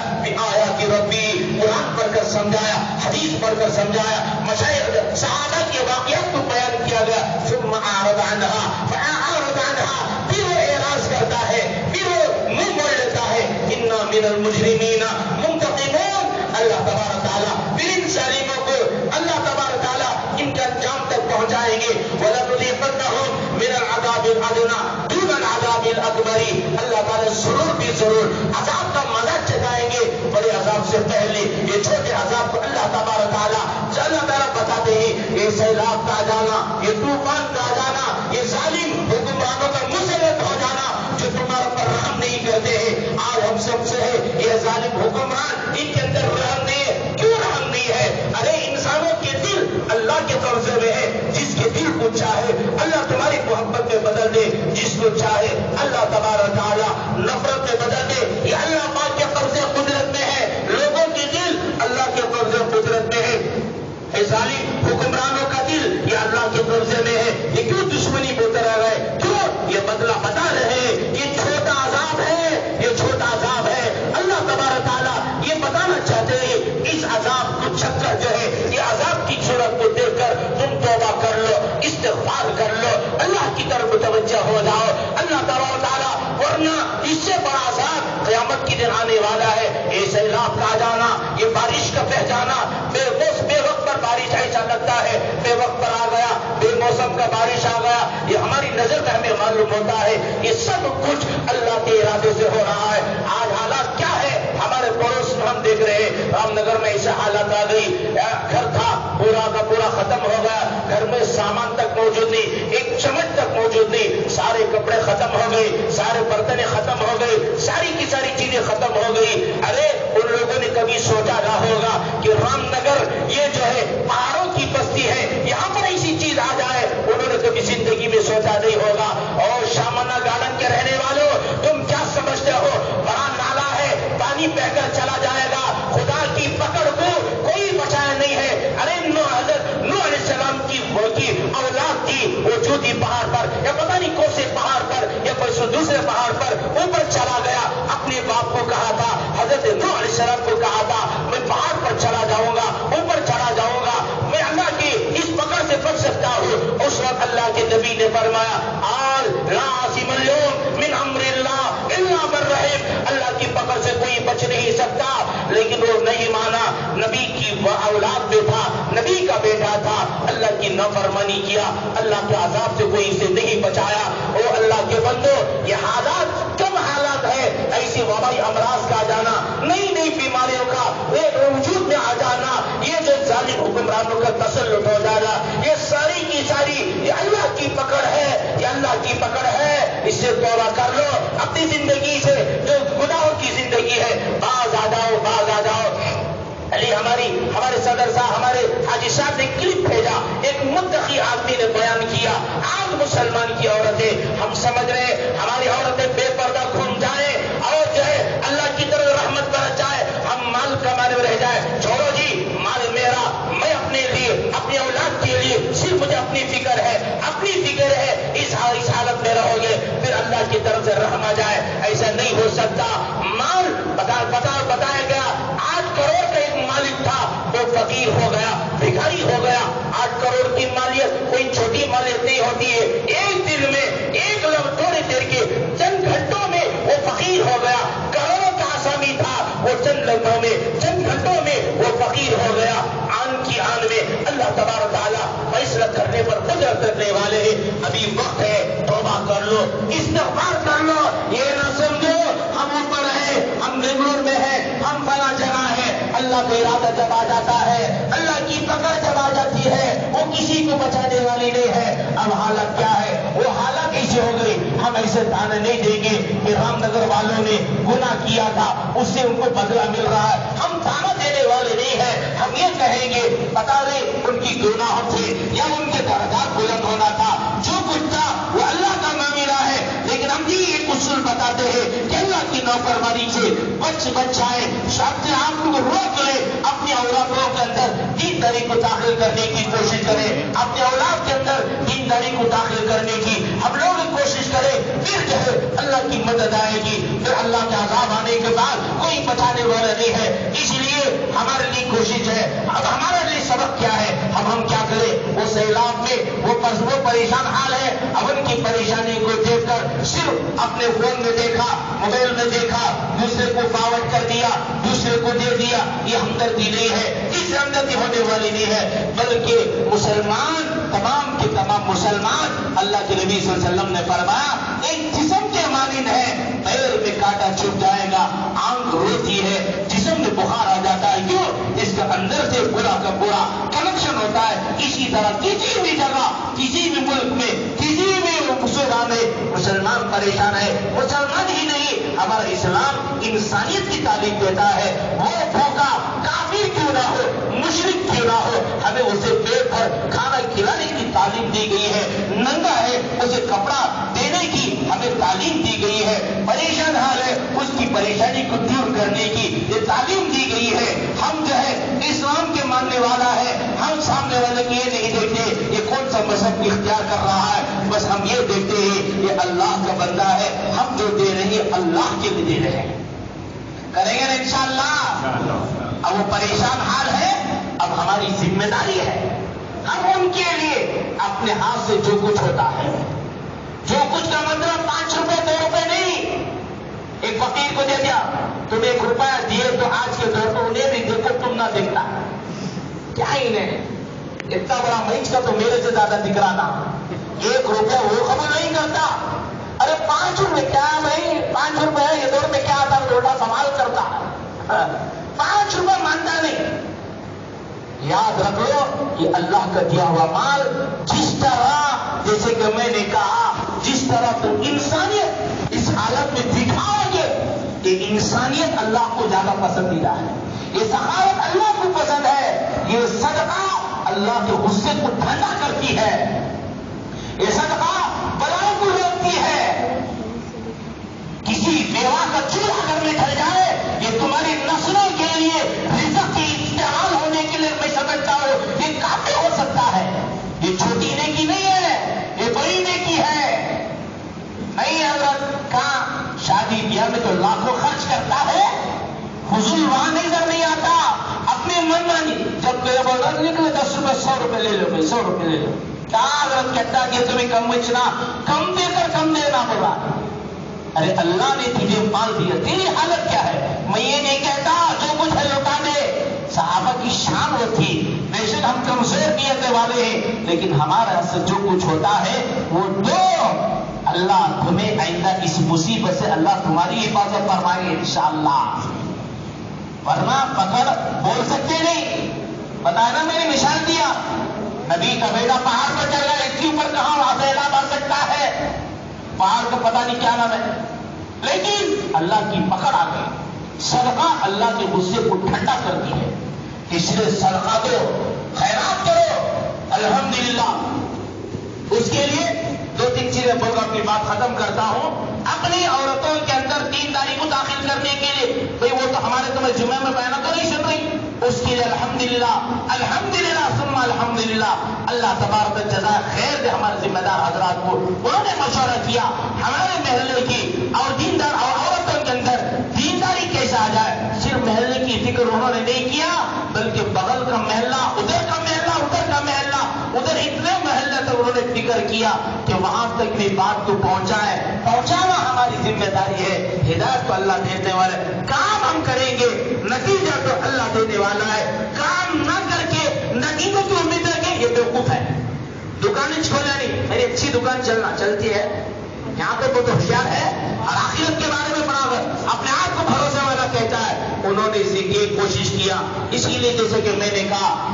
آیات ربی، قرآن پڑھ کر سمجھایا، حدیث پڑھ کر سمجھایا، مشائخ صحابہ کے واقعات کو بیان کیا گیا. ثم اعرض عنها فاعرض عنها، پھر وہ اعراض کرتا ہے، پھر وہ منہ موڑ لیتا ہے. انا من المجرمین منتقمون، اللہ تبارک تعالیٰ پھر ان ظالموں کو اللہ تبارک تعالیٰ ان کے انجام تک پہنچائیں گے. وَلَنُذِيقَنَّهُم مِّنَ الْعَذَابِ الْأَدْنَىٰ دُونَ الْعَذَابِ الْأَكْبَرِ، اللہ تعالیٰ ضرور بھی ضرور عذاب کا مزہ چکھائیں گے. بڑے عذاب سے پہلے یہ چھوٹے عذاب کو اللہ تبارک تعالیٰ بتاتے ہیں. یہ سیلاب کا آ جانا، یہ طوفان کا آ جانا، یہ ظالم حکمرانوں کا مسلط ہو جانا جو تمہارے پر رحم نہیں کرتے ہیں. آج ہم سب سے ہے یہ ظالم حکمران، ان کے اندر رحم نہیں ہے. کیوں رحم نہیں ہے؟ ارے انسانوں کے دل اللہ کے قبضے میں ہے. جس کے دل کو چاہے اللہ تمہاری محبت میں بدل دے، جس کو چاہے اللہ تبارک تعالیٰ نفرت میں بدل دے. یہ اللہ پاک کے قبضے قدرت میں ہے. لوگوں کے دل اللہ کے قبضے قدرت میں ہے. ظالم حکمرانوں کا دل یہ اللہ کے قبضے میں ہے. یہ کیوں دشمنی بوتے رہ گئے؟ کیوں؟ یہ بدلہ بتا رہے ہیں یہ چھوٹا عذاب ہے، یہ چھوٹا عذاب ہے. اللہ تبارک تعالیٰ یہ بتانا چاہتے ہیں اس عذاب کو چھک کر جو ہے یہ عذاب کی صورت کو دیکھ کر تم توبہ کر لو، استغفار کر لو، اللہ کی طرف متوجہ ہو جاؤ. اللہ تبارک تعالیٰ ورنہ اس سے بڑا عذاب قیامت کی دن آنے والا ہے. یہ سیلاب کا آ جانا، یہ بارش کا بہ جانا، بے وقت پر بارش ایسا لگتا ہے بے وقت پر آ گیا، بے موسم کا بارش آ گیا، یہ ہماری نظر میں ہمیں معلوم ہوتا ہے. یہ سب کچھ اللہ کے ارادے سے ہو رہا ہے. آج حالات کیا ہے ہمارے پڑوس میں ہم دیکھ رہے ہیں. رام نگر میں ایسے حالات آ گئی، گھر تھا پورا کا پورا ختم ہو گیا، گھر میں سامان تک موجود نہیں، ایک چمچ تک موجود نہیں، سارے کپڑے ختم ہو گئے، سارے برتنیں ختم ہو گئے، ساری کی ساری چیزیں ختم ہو گئی. ارے ان لوگوں نے کبھی سوچا نہ ہوگا کہ رام نگر یہ جو ہے پہاڑوں کی بستی ہے، یہاں پر ایسی چیز آ جائے. انہوں نے کبھی زندگی میں سوچا نہیں ہوگا. اور شامنا گارڈن کے رہنے والوں تم کیا سمجھتے ہو؟ بڑا نالا ہے، پانی بہ کر چلا جائے گا، خدا کی پکڑ کو کوئی بچایا نہیں ہے. ارے حضرت نوح علیہ السلام کی اولاد تھی، وہ جودی پہاڑ پر یا پتہ نہیں کون سے پہاڑ پر یا کوئی دوسرے پہاڑ پر اوپر چلا گیا. اپنے باپ کو کہا تھا، حضرت نوح علیہ السلام کو کہا تھا میں پہاڑ پر چلا جاؤں گا، اوپر چلا جاؤں گا، میں اللہ کی اس پکڑ سے بچ سکتا ہوں. اس وقت اللہ کے نبی نے فرمایا آل لا عاصم اليوم من امر اللہ الا من رحم، اللہ کی پکڑ سے کوئی بچ نہیں سکتا. لیکن وہ نہیں مانا، نبی کی اولاد میں تھا، نبی کا بیٹا تھا، اللہ کی نافرمانی کیا، اللہ کے عذاب سے کوئی اسے نہیں بچایا. او اللہ کے بندو، یہ حالات کم حالات ہے. ایسی وبائی امراض کا آ جانا، نئی نئی بیماریوں کا وجود میں آ جانا، یہ جو ظالم حکمرانوں کا تسلط ہو جانا، یہ ساری کی ساری یہ اللہ کی پکڑ ہے، یہ اللہ کی پکڑ ہے. اس سے توبہ کر لو اپنی زندگی سے، جو گناہوں کی زندگی ہے باز آ جاؤ، باز آ جاؤ. ہمارے صدر صاحب، ہمارے حاجی صاحب نے کلپ بھیجا، ایک متقی آدمی نے بیان کیا. آج مسلمان کی عورتیں، ہم سمجھ رہے ہماری عورتیں بے پردہ گھوم جائیں اور جو ہے اللہ کی طرف رحمت برس جائے، ہم مال کمانے میں رہ جائے. چھوڑو جی، مال میرا، میں اپنے لیے، اپنی اولاد کے لیے صرف مجھے اپنی فکر ہے، اپنی فکر ہے. اس حالت میں رہو گے پھر اللہ کی طرف سے رحم آ جائے. ایسا نہیں ہو سکتا. مال بتایا گیا 8 کروڑ کا ایک استغفار کر لو. یہ نہ سمجھو ہم اوپر ہیں، ہم بنگلور میں ہیں، ہم فلاں جگہ ہے. اللہ کا ارادہ جب آ جاتا ہے، اللہ کی پکڑ جب آ جاتی ہے، وہ کسی کو بچانے والی نہیں ہے. اب حالت کیا ہے؟ وہ حالت ایسی ہو گئی. ہم ایسے تانے نہیں دیں گے کہ رام نگر والوں نے گناہ کیا تھا، اس سے ان کو بدلہ مل رہا ہے. ہم تانا دینے والے نہیں ہیں. ہم یہ کہیں گے پتا نہیں ان کی گناہ تھے یا ان کے درجات بلند ہونا تھا، جو کچھ تھا وہ اللہ کا معاملہ ہے. لیکن ہم یہ ایک اصول بتاتے ہیں کہ اللہ کی نوفرمانی سے بچ جائے. اپنے آپ کو روک لے، اپنی اولادوں کے اندر دینداری کو داخل کرنے کی کوشش کرے، اپنے اولاد کے اندر دینداری کو داخل کرنے کی ہم لوگ کوشش کریں. پھر جو ہے اللہ کی مدد آئے گی. پھر اللہ کے عذاب آنے کے بعد کوئی بچانے والا نہیں ہے. اس لیے ہمارے لیے کوشش ہے. اب ہمارے لیے سبق کیا ہے؟ ہم کیا کریں؟ وہ سیلاب میں وہ پریشان حال ہے. اب ان کی پریشانی کو دیکھ کر صرف اپنے فون میں دیکھا، موبائل میں دیکھا، دوسرے کو فارورڈ کر دیا، دوسرے کو دے دیا. یہ ہمدردی نہیں ہے، اس سے ہمدردی ہونے والی نہیں ہے. بلکہ مسلمان، تمام کے تمام مسلمان، اللہ کے نبی صلی اللہ علیہ وسلم نے فرمایا ایک جسم کے مانند ہے. پیر میں کانٹا چھپ جائے گا، آنکھ روتی ہے، جسم میں بخار آ جاتا ہے. کیوں؟ اس کا اندر سے برا کا برا کنیکشن ہوتا ہے. اسی طرح کسی بھی جگہ، کسی بھی ملک میں، کسی بھی صوبہ میں مسلمان پریشان ہے. مسلمان ہی نہیں، ہمارا اسلام انسانیت کی تعلیم دیتا ہے. وہ بھوکا کافر کیوں نہ ہو، مشرک کیوں نہ ہو، ہمیں اسے پیٹ بھر کھانا کھلانے کی تعلیم دی گئی ہے. ننگا ہے اسے کپڑا دینے کی ہمیں تعلیم دی گئی ہے. پریشان حال ہے اس کی پریشانی کو دور کرنے کی یہ تعلیم دی گئی ہے. ہم جو ہے اسلام کے ماننے والا ہے، ہم سامنے والے کی یہ نہیں دیکھتے یہ کون سا مذہب اختیار کر رہا ہے. بس ہم یہ دیکھتے ہیں یہ اللہ کا بندہ ہے. ہم جو دے رہے ہیں اللہ کے لیے دے رہے ہیں. کریں گے نا انشاءاللہ. اب وہ پریشان حال ہے، اب ہماری ذمہ داری ہے ہم ان کے لیے اپنے ہاتھ سے جو کچھ ہوتا ہے، جو کچھ کا مطلب 5 روپے 2 روپے نہیں. ایک فقیر کو دے دیا، تم 1 روپیہ دیے تو آج کے دور پر انہیں بھی دیکھو تم نہ دیکھتا. کیا انہیں اتنا بڑا مریض کا تو میرے سے زیادہ دکھ رہا تھا. 1 روپیہ وہ قبول نہیں کرتا. ارے 5 روپے کیا بھائی، 5 روپے یہ دور میں کیا آتا لوٹا سوال کرتا. 5 روپے مانتا نہیں. یاد رکھ لو یہ اللہ کا دیا ہوا مال. جس طرح جیسے کہ میں نے کہا، جس طرح تم انسانیت اس حالت میں دکھاؤ گے، یہ انسانیت اللہ کو زیادہ پسندیدہ ہے. یہ سخاوت اللہ کو پسند ہے. یہ صدقہ اللہ کے غصے کو ٹھنڈا کرتی ہے. یہ صدقہ بلاؤں کو روکتی ہے. کسی بیوہ کا چولہا گھر میں ڈل جائے، یہ تمہاری نسلوں کے لیے رزق کی استعمال ہونے کے لیے میں سمجھتا ہوں یہ کافی ہو سکتا ہے. یہ چھوٹی نیکی نہیں ہے، یہ بڑی نیکی ہے. نہیں حضرت کہاں شادی بیاہ میں تو لاکھوں خرچ کرتا ہے، حضور وہاں نظر نہیں آتا. اپنے من مانی جب میرے بول رہا نکلے 10 روپے 100 روپے لے لو، 100 روپے لے لو. کیا حضرت کہتا کہ تمہیں کم بچنا، کم دے کر کم دینا ہوگا. ارے اللہ نے تجھے مال دیا، تیری حالت کیا ہے؟ میں یہ نہیں کہتا جو کچھ ہے لوٹا دے. صحابہ کی شان وہ تھی. بے شک ہم کمزور نیت والے ہیں، لیکن ہمارا سے جو کچھ ہوتا ہے وہ دو. اللہ تمہیں آئندہ اس مصیبت سے اللہ تمہاری حفاظت فرمائے انشاءاللہ. ورنہ پکڑ بول سکتے نہیں. بتانا میں نے مثال دیا، نبی کا بیٹا پہاڑ پر چل رہا ہے، اس کے اوپر کہاں وہاں سیلاب آ سکتا ہے؟ پہاڑ کا پتہ نہیں کیا نام ہے، لیکن اللہ کی پکڑ آ گئی. صدقہ اللہ کے غصے کو ٹھنڈا کرتی ہے. اس لیے صدقہ دو، خیرات کرو. الحمدللہ. اس کے لیے 2-3 چیزیں بول کر اپنی بات ختم کرتا ہوں. اپنی عورتوں کے اندر دینداری کو داخل کرنے کے لیے بھائی وہ تو ہمارے تمہیں جمعے میں بیان تو نہیں سن رہی، اس کے لیے الحمدللہ الحمدللہ ثم الحمدللہ. اللہ تبارک جزائے خیر دے ہمارے ذمہ دار حضرات کو. انہوں نے مشورہ کیا ہمارے محلے کی اور دیندار اور عورتوں کے اندر دینداری کیسے آ جائے. صرف محلے کی فکر انہوں نے نہیں کیا، بلکہ بغل کا محلہ، ادھر کا محلہ، ادھر کا محلہ، ادھر اتنے محلے تک انہوں نے فکر کیا کہ وہاں تک بھی بات کو پہنچانا ہماری ذمہ داری ہے. ہدایت تو اللہ دینے والا ہے. کام ہم کریں گے، نتیجہ تو اللہ دینے والا ہے. کام نہ کر کے نتیجے کی امید رکھیں یہ بیوقوف ہے. دکانیں چھوڑنا نہیں. میری اچھی دکان چلتی ہے یہاں پہ بہت ہوشیار ہے اور آخرت کے بارے میں بڑا اپنے آپ کو بھروسے والا کہتا ہے. انہوں نے اسے یہ کوشش کیا. اسی لیے جیسے کہ میں نے کہا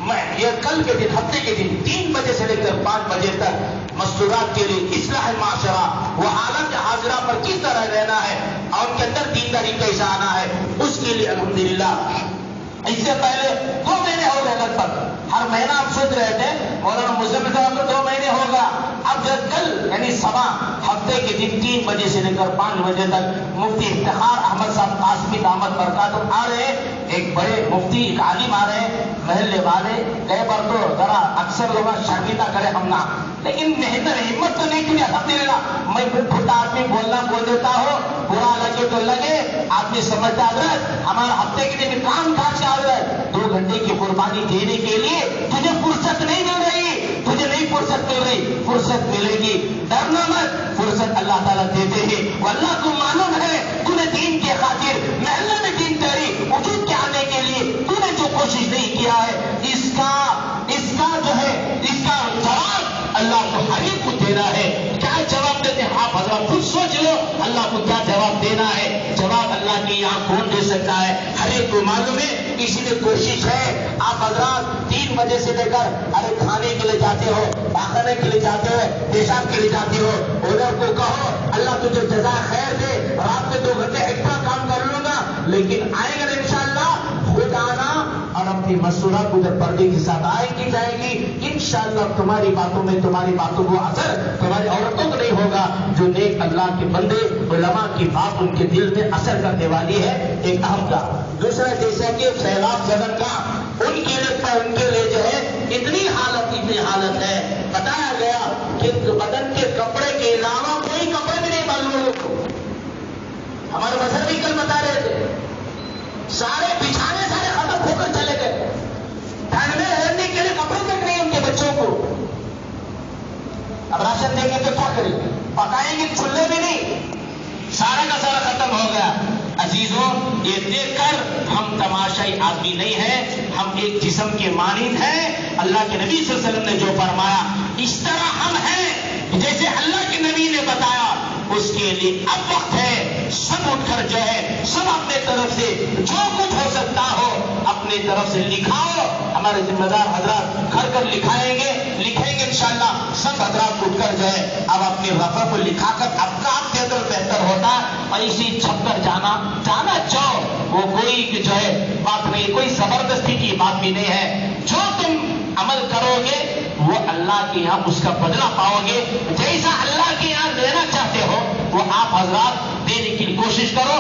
میں یہ کل کے دن ہفتے کے دن 3 بجے سے لے کر 5 بجے تک مستورات کے لیے اصلاح معاشرہ وہ حالت حاضرہ پر کس طرح رہنا ہے اور ان کے اندر دینداری کیسا آنا ہے اس کے لیے الحمدللہ اس سے پہلے 2 مہینے ہو گئے لگ بھگ. ہر مہینہ آپ سوچ رہے تھے مولانا مسلم صاحب کو 2 مہینے ہوگا. اب جب کل یعنی صبح ہفتے کے دن 3 بجے سے لے کر 5 بجے تک مفتی افتخار احمد صاحب قاسمی دامت برکاتہ آ رہے ہیں. ایک بڑے مفتی ایک عالم آ رہے ہیں محلے والے. کئی بار تو ذرا اکثر لوگ شرمندہ کرے ہم نہ لیکن محنت ہمت تو نہیں کی. الحمدللہ میں پھٹا آدمی بولنا بول دیتا ہوں برا لگے تو لگے آدمی سمجھتا حضرت ہمارا ہفتے کے دن کام کاج سے آ رہا ہے 2 گھنٹے کی قربانی دینے کے لیے تجھے فرصت نہیں مل رہی تجھے نہیں فرصت مل رہی. فرصت ملے گی ڈرنا مت. فرصت اللہ تعالیٰ دیتے ہیں. اللہ کو معلوم ہے تو نے دین کے خاطر محلے میں دین تیری وجود کے آنے کے لیے تو نے جو کوشش نہیں کیا ہے اس کا جو ہے اس کا جواب اللہ کو ہر ایک کو دینا ہے. کیا جواب دیتے ہیں آپ حضرات خود سوچ لو اللہ کو کیا جواب دینا ہے. جواب اللہ کے یہاں کون دے سکتا ہے ہر ایک کو معلوم ہے. اسی لیے کوشش ہے آپ حضرات 3 بجے سے لے کر ارے کھانے کے لیے جاتے ہو پاخانے کے لیے جاتے ہو پیشاب کے لیے جاتے ہو اولاد کو کہو اللہ تجھے جزا خیر دے رات میں 2 گھنٹے ایکسٹرا کام کر لوں گا لیکن آئے گا انشاءاللہ خود آنا اور اپنی مستورات ادھر پردے کے ساتھ آئے گی جائے گی. انشاءاللہ تمہاری باتوں میں تمہاری باتوں کو اثر تمہاری عورتوں کو نہیں ہوگا. جو نیک اللہ کے بندے علماء کی بات ان کے دل میں اثر کرنے والی ہے. ایک اہم کا دوسرا جیسا کہ سیلاب زدن کا ان کے لیے جو ہے اتنی حالت ہے بتایا گیا کہ بدن کے کپڑے کے علاوہ کوئی کپڑے بھی نہیں معلوم لوگ کو. ہمارے مذہب بھی کل بتا رہے تھے سارے بچھانے سارے ختم ہو کر چلے گئے. ٹھنڈ میں رہنے کے لیے کپڑے تک نہیں ان کے بچوں کو. اب راشن دیں گے تو کیا کریں گے پکائیں گے چولہے بھی نہیں سارا کا سارا ختم ہو گیا. عزیزوں یہ دیکھ کر ہم تماشائی آدمی نہیں ہیں ہم ایک جسم کے مانند ہیں. اللہ کے نبی صلی اللہ علیہ وسلم نے جو فرمایا اس طرح ہم ہیں جیسے اللہ کے نبی نے بتایا. اس کے لیے اب وقت ہے سب اٹھ کر جو ہے سب اپنے طرف سے جو کچھ ہو سکتا ہو اپنے طرف سے لکھاؤ. ہمارے ذمہ دار حضرات گھر کر لکھیں گے انشاءاللہ. سب حضرات اٹھ کر جو ہے اب اپنی رفع کو لکھا کر اب کام کے اندر بہتر ہوتا اور اسی چھپ کر جانا چاہو وہ کوئی جو ہے بات نہیں کوئی زبردستی کی بات بھی نہیں ہے. جو تم عمل کرو گے وہ اللہ کے یہاں اس کا بدلہ پاؤ گے. جیسا اللہ کے یہاں لینا چاہتے ہو وہ آپ حضرات دینے کی کوشش کرو.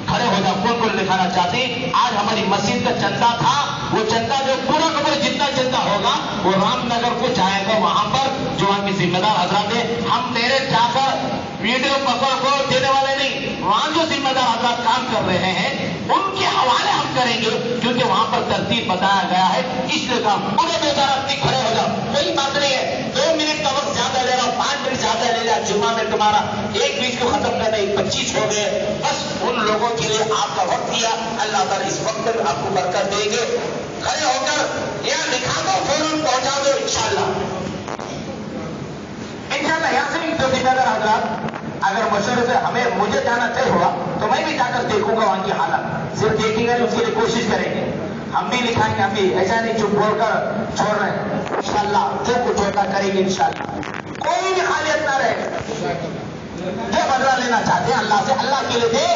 کھڑے ہو جاؤ کون کون دکھانا چاہتے ہیں. آج ہماری مسجد کا چندہ تھا وہ چندہ جو پورا کا جتنا چندہ ہوگا وہ رام نگر کو جائے گا وہاں پر جو وہاں کے ذمہ دار حضرات ہیں. ہم تیرے جا کر ویڈیو پکڑ کو دینے والے نہیں. وہاں جو ذمہ دار حضرات کام کر رہے ہیں ان کے حوالے ہم کریں گے کیونکہ وہاں پر ترتیب بتایا گیا ہے. اس لیے کام انہیں بے چارہ اپنی کھڑے ہو جاؤ کوئی بات نہیں ہے. 2 منٹ کا وقت زیادہ لے رہا 5 منٹ زیادہ لے رہا جمعہ میں تمہارا ایک بیچ کو ختم کرنا 25 ہو گئے. بس ان لوگوں کے لیے آپ کا وقت دیا اللہ تعالیٰ اس وقت میں آپ کو برکت دیں گے. کھڑے ہو کر یا لکھا دو فوراً پہنچا دو انشاءاللہ. یہاں سے جو ذمہ دار حضرات اگر مشورے سے مجھے جانا طے ہوا تو میں بھی جا کر دیکھوں گا وہاں کی حالت. صرف دیکھیں گے اس کے لیے کوشش کریں گے. ہم بھی لکھائیں گے ہم بھی ایسا نہیں چپ بول کر چھوڑ رہے ہیں. انشاءاللہ جو کچھ ہوتا کریں گے انشاءاللہ. کوئی بھی خالیت نہ رہے. جو بدلہ لینا چاہتے ہیں اللہ سے اللہ کے لیے دے.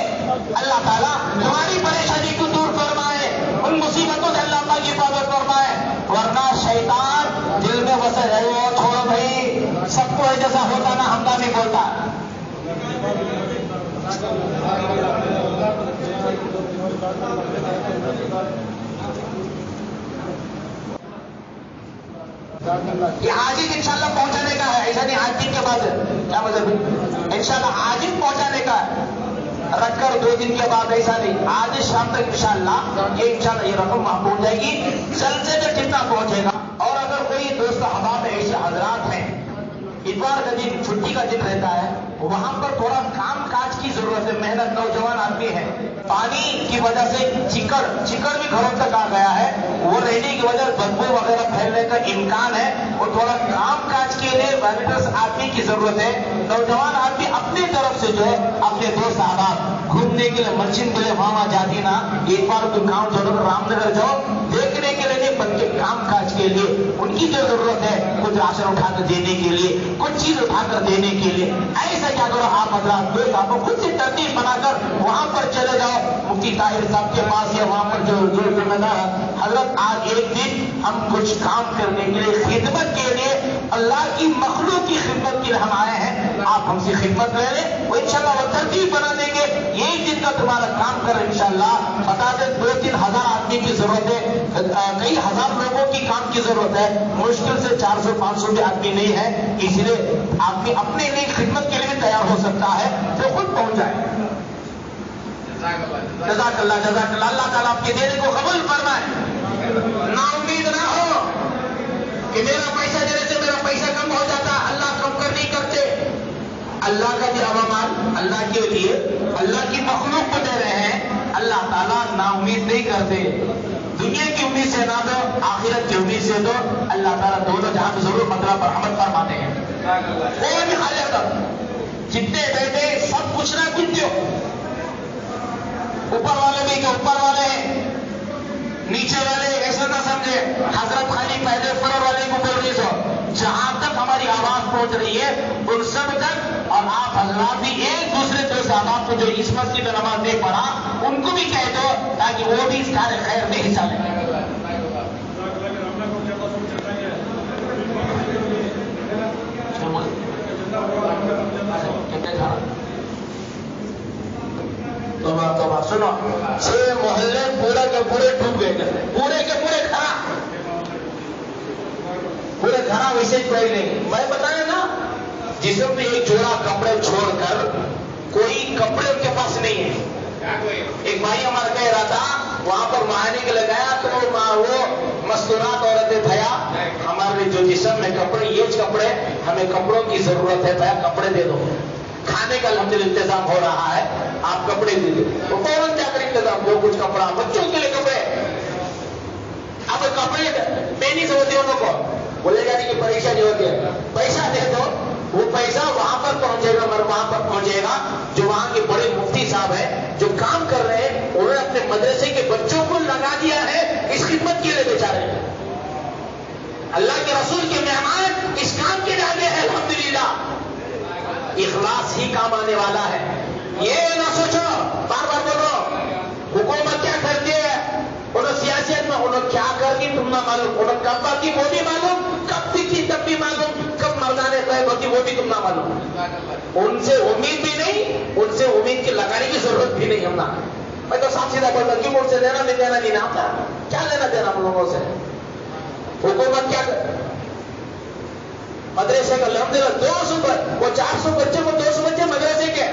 اللہ تعالیٰ تمہاری پریشانی کو دور فرمائے ان مصیبتوں سے اللہ تعالیٰ کی حفاظت فرمائے. ورنہ شیطان دل میں بسے رہے ہو چھوڑو بھائی سب کو جیسا ہوتا نا ہم کا نہیں بولتا. یہ آج ہی انشاءاللہ پہنچانے کا ہے ایسا نہیں 8 دن کے بعد کیا مطلب انشاءاللہ آج ہی پہنچانے کا ہے. رکھ کر 2 دن کے بعد ایسا نہیں آج شام تک انشاءاللہ یہ رقم وہاں پہنچ جائے گی. جلد سے جلد جتنا پہنچے گا. اور اگر کوئی دوست احباب ایسے حضرات ہیں اتوار کا دن چھٹی کا دن رہتا ہے وہاں پر تھوڑا کام کاج کی ضرورت ہے. محنت نوجوان آدمی ہے پانی کی وجہ سے چکڑ بھی گھروں تک آ گیا ہے، وہ رہنے کی وجہ بدبو وغیرہ پھیلنے کا امکان ہے، اور تھوڑا کام کاج کے لیے ویلیٹرس آدمی کی ضرورت ہے۔ نوجوان آدمی اپنی طرف سے جو ہے اپنے دوست احباب گھومنے کے لیے مرچنگ کے لیے وہاں جاتی نا، ایک بار تو گاؤں چھوڑو رام نگر جاؤ، دیکھنے کے لیے نہیں بلکہ کام کاج کے لیے ان کی جو ضرورت ہے کچھ راشن اٹھا کر دینے کے لیے، کچھ چیز اٹھا کر دینے کے لیے، ایسا کیا کرو آپ حضرات دوست آپ خود سے ترتیب بنا کر وہاں پر چلے جاؤ مفتی طاہر صاحب کے پاس یا وہاں پر جو ذمہ دار حضرت آج ایک دن ہم کچھ کام کرنے کے لیے خدمت کے لیے اللہ کی مخلوق کی خدمت کے لیے ہم آئے ہیں، آپ ہم سے خدمت لے لیں، وہ انشاءاللہ وہ ترتیب بنا دیں گے، ایک دن کا تمہارا کام کر انشاءاللہ بتا دیں 2-3 ہزار آدمی کی ضرورت ہے، کئی ہزار لوگوں کی کام کی ضرورت ہے، مشکل سے 400-500 بھی آدمی نہیں ہے، اس لیے آدمی اپنے لیے خدمت کے لیے بھی تیار ہو سکتا ہے تو خود پہنچ جائے۔ جزاک اللہ اللہ تعالیٰ آپ کے دینے کو قبول فرمائے۔ نا امید نہ ہو کہ میرا پیسہ دینے سے میرا پیسہ کم ہو جاتا، اللہ کم کر نہیں کرتے، اللہ کا جو عوامات اللہ کے لیے اللہ کی مخلوق کو دے رہے ہیں، اللہ تعالیٰ نا امید نہیں کرتے، دنیا کی امید سے نہ دو آخرت کی امید سے دو، اللہ تعالیٰ دونوں جہاں سے ضرور مطلب پر رحمت فرماتے ہیں۔ کوئی بھی حاجت جتنے بیٹھے سب کچھ نہ کچھ دو، اوپر والے بھی کہ اوپر والے ہیں، نیچے والے ایسا نہ سمجھے حضرت خالی پہلے فلور والے کو بول رہی سو، جہاں تک ہماری آواز پہنچ رہی ہے ان سب تک، اور آپ حضرات بھی ایک دوسرے دوست احباب کو جو اس مسجد میں نماز نہیں پڑھا ان کو بھی کہہ دو تاکہ وہ بھی اس کار خیر میں حصہ لیں۔ توبہ سنو، 6 محلے پورے کے پورے ڈوب گئے، پورے کے پورے پورے کھڑا ویسے کوئی نہیں۔ میں بتایا نا جسم میں ایک جوڑا کپڑے چھوڑ کر کوئی کپڑے ان کے پاس نہیں ہے۔ ایک بھائی ہمارا کہہ رہا تھا وہاں پر مہانے کے لگایا تو وہ مستورات عورتیں بھیا ہمارے جو جسم میں کپڑے یہ کپڑے ہمیں کپڑوں کی ضرورت ہے، بھیا کپڑے دے دو، کھانے کا الحمدللہ انتظام ہو رہا ہے، آپ کپڑے دے دو، تو فوراً جا کر انتظام دو، کچھ کپڑا بچوں کے لیے کپڑے، اب کپڑے میں نہیں سمجھتے ان کو بولے جانے کی پریشانی ہوتی ہے، پیسہ دے دو، وہ پیسہ وہاں پر پہنچے گا، وہاں پر پہنچے گا جو وہاں کے بڑے مفتی صاحب ہیں جو کام کر رہے ہیں، انہوں نے اپنے مدرسے کے بچوں کو لگا دیا ہے اس خدمت کے لیے بیچارے، اللہ کے رسول کے مہمان اس کام کے ڈالے ہیں، الحمدللہ اخلاص ہی کام آنے والا ہے۔ یہ نہ سوچو بار بار بولو حکومت کیا کرتی ہے، انہوں سیاست میں انہوں کیا کر دی تم نہ معلوم، انہوں کب باقی وہ بھی معلوم، کب تھی تب بھی معلوم، کب مردانے طے ہوتی وہ بھی تم نہ معلوم، ان سے امید بھی نہیں، ان سے امید کی لگانے کی ضرورت بھی نہیں ہم نہ۔ میں تو صاف سیدھا بولتا کیوں ان سے لینا نہیں دینا نہیں نہ، کیا لینا دینا ہم لوگوں سے، حکومت کیا مدرسے کا الحمدللہ 200 وہ 400 بچے کو 200 بچے مدرسے کے،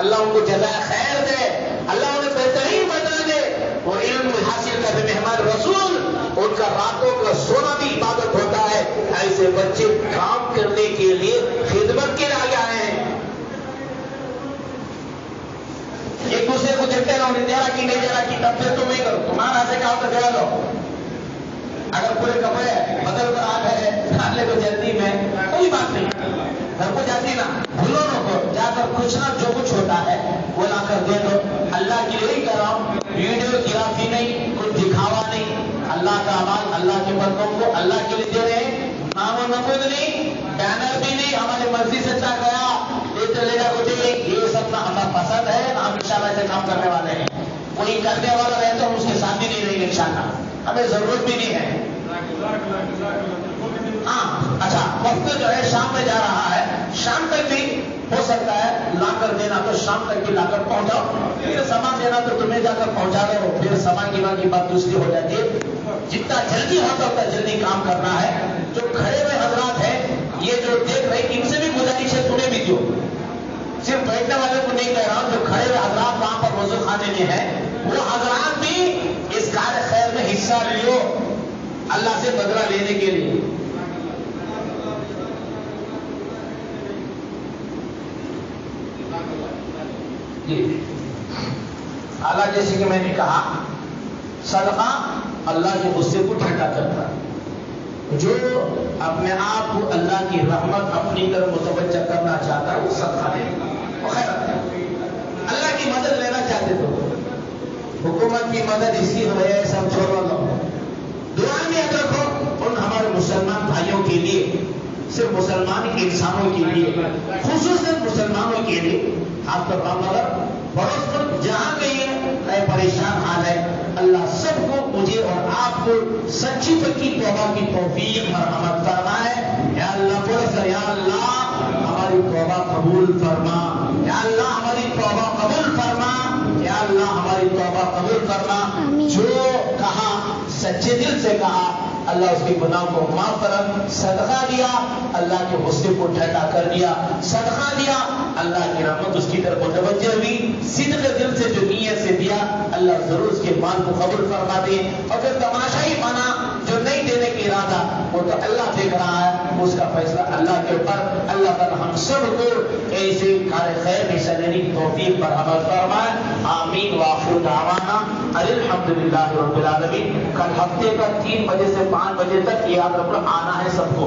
اللہ ان کو جزائے خیر دے، اللہ انہیں بہترین بنا دے، وہ علم حاصل کرنے مہمان رسول ان کا راتوں کا سونا بھی عبادت ہوتا ہے، ایسے بچے کام کرنے کے لیے خدمت کے لیے آئے ہیں، ایک دوسرے کو دیکھتے رہو نہیں دے رہا کہ نہیں دے رہا کہ تب پھر تم نہیں کرو، تمہارا سے کہا تو دے دو، اگر پورے کپڑے بدل کر آ گئے ڈالنے کو جلدی میں کوئی بات نہیں، گھر کو جاتی نا بھولو نہ کو جا کر کچھ نہ جو کچھ ہوتا ہے وہ لا کر دے دو، اللہ کے لیے کر رہا ہوں، ویڈیو گرافی نہیں، کچھ دکھاوا نہیں، اللہ کا اعمال اللہ کے بندوں کو اللہ کے لیے دے رہے ہیں، نام و نمود نہیں، بینر بھی نہیں، ہماری مرضی سے چاہ گیا یہ چلے گا کچھ نہیں، یہ سب نہ ہمیں پسند ہے، ہم انشاءاللہ سے کام کرنے والے ہیں، کوئی کرنے والا رہے تو ہم اس کے ساتھ بھی نہیں رہیں گے انشاءاللہ، ہمیں ضرورت بھی نہیں ہے۔ ہاں اچھا وقت جو ہے شام میں جا رہا ہے، شام تک بھی ہو سکتا ہے لا کر دینا تو شام تک بھی لا کر پہنچاؤ، پھر سامان دینا تو تمہیں جا کر پہنچا دو، پھر سامان کی بات دوسری ہو جاتی ہے، جتنا جلدی ہوتا اتنا جلدی کام کرنا ہے۔ جو کھڑے ہوئے حضرات ہیں یہ جو دیکھ رہے ان سے بھی گزارش ہے تمہیں بھی دو، صرف بیٹھنے والے کو نہیں کہہ رہا ہوں، جو کھڑے ہوئے حضرات وہاں پر وضو خانے میں ہیں وہ حضرات بھی اس کار خیر میں حصہ لیو اللہ سے بدلہ لینے کے لیے۔ جی
اعلیٰ جیسے کہ میں نے کہا صدقہ اللہ کے غصے کو ٹھنڈا کرتا ہے. جو اپنے آپ کو اللہ کی رحمت اپنی طرف متوجہ کرنا چاہتا ہے وہ صدقہ دے وہ خیرات ہے. اللہ کی مدد لینا چاہتے تو حکومت کی مدد اس کی وجہ سے ہم چھوڑ لو. دعا میں یاد رکھو ان ہمارے مسلمان بھائیوں کے لیے, صرف مسلمان کے انسانوں کے لیے, خصوصاً مسلمانوں کے لیے, آپ کا کام اگر بڑوس پر جہاں کہیں ہے پریشان حال ہے, اللہ سب کو مجھے اور آپ کو سچی پکی توبہ کی توفیق مرحمت فرمائے. یا اللہ بولے سر یا اللہ ہماری توبہ قبول فرما, یا اللہ ہماری توبہ قبول فرما, یا اللہ ہماری توبہ قبول فرما. جو کہا سچے دل سے کہا اللہ اس کے گناہ کو معاف کر, صدقہ دیا اللہ کے غصے کو ٹھنڈا کر دیا, صدقہ دیا اللہ کی رحمت اس کی طرف متوجہ ہوئی, صدق دل سے جو نیت سے دیا اللہ ضرور اس کے مال کو قبول فرما دے. اور پھر تماشا ہی مانا جو نہیں دینے کی ارادہ وہ تو اللہ دیکھ رہا ہے, اس کا فیصلہ اللہ کے اوپر. اللہ تعالی ہم سب کو ایسے کار خیر میں سے لینے کی توفیق مرحمت فرمائے. آمین. وآخر دعوانا الحمدللہ رب العالمین. کل ہفتے کا 3 بجے سے 5 بجے تک یاد رکھنا آنا ہے سب کو.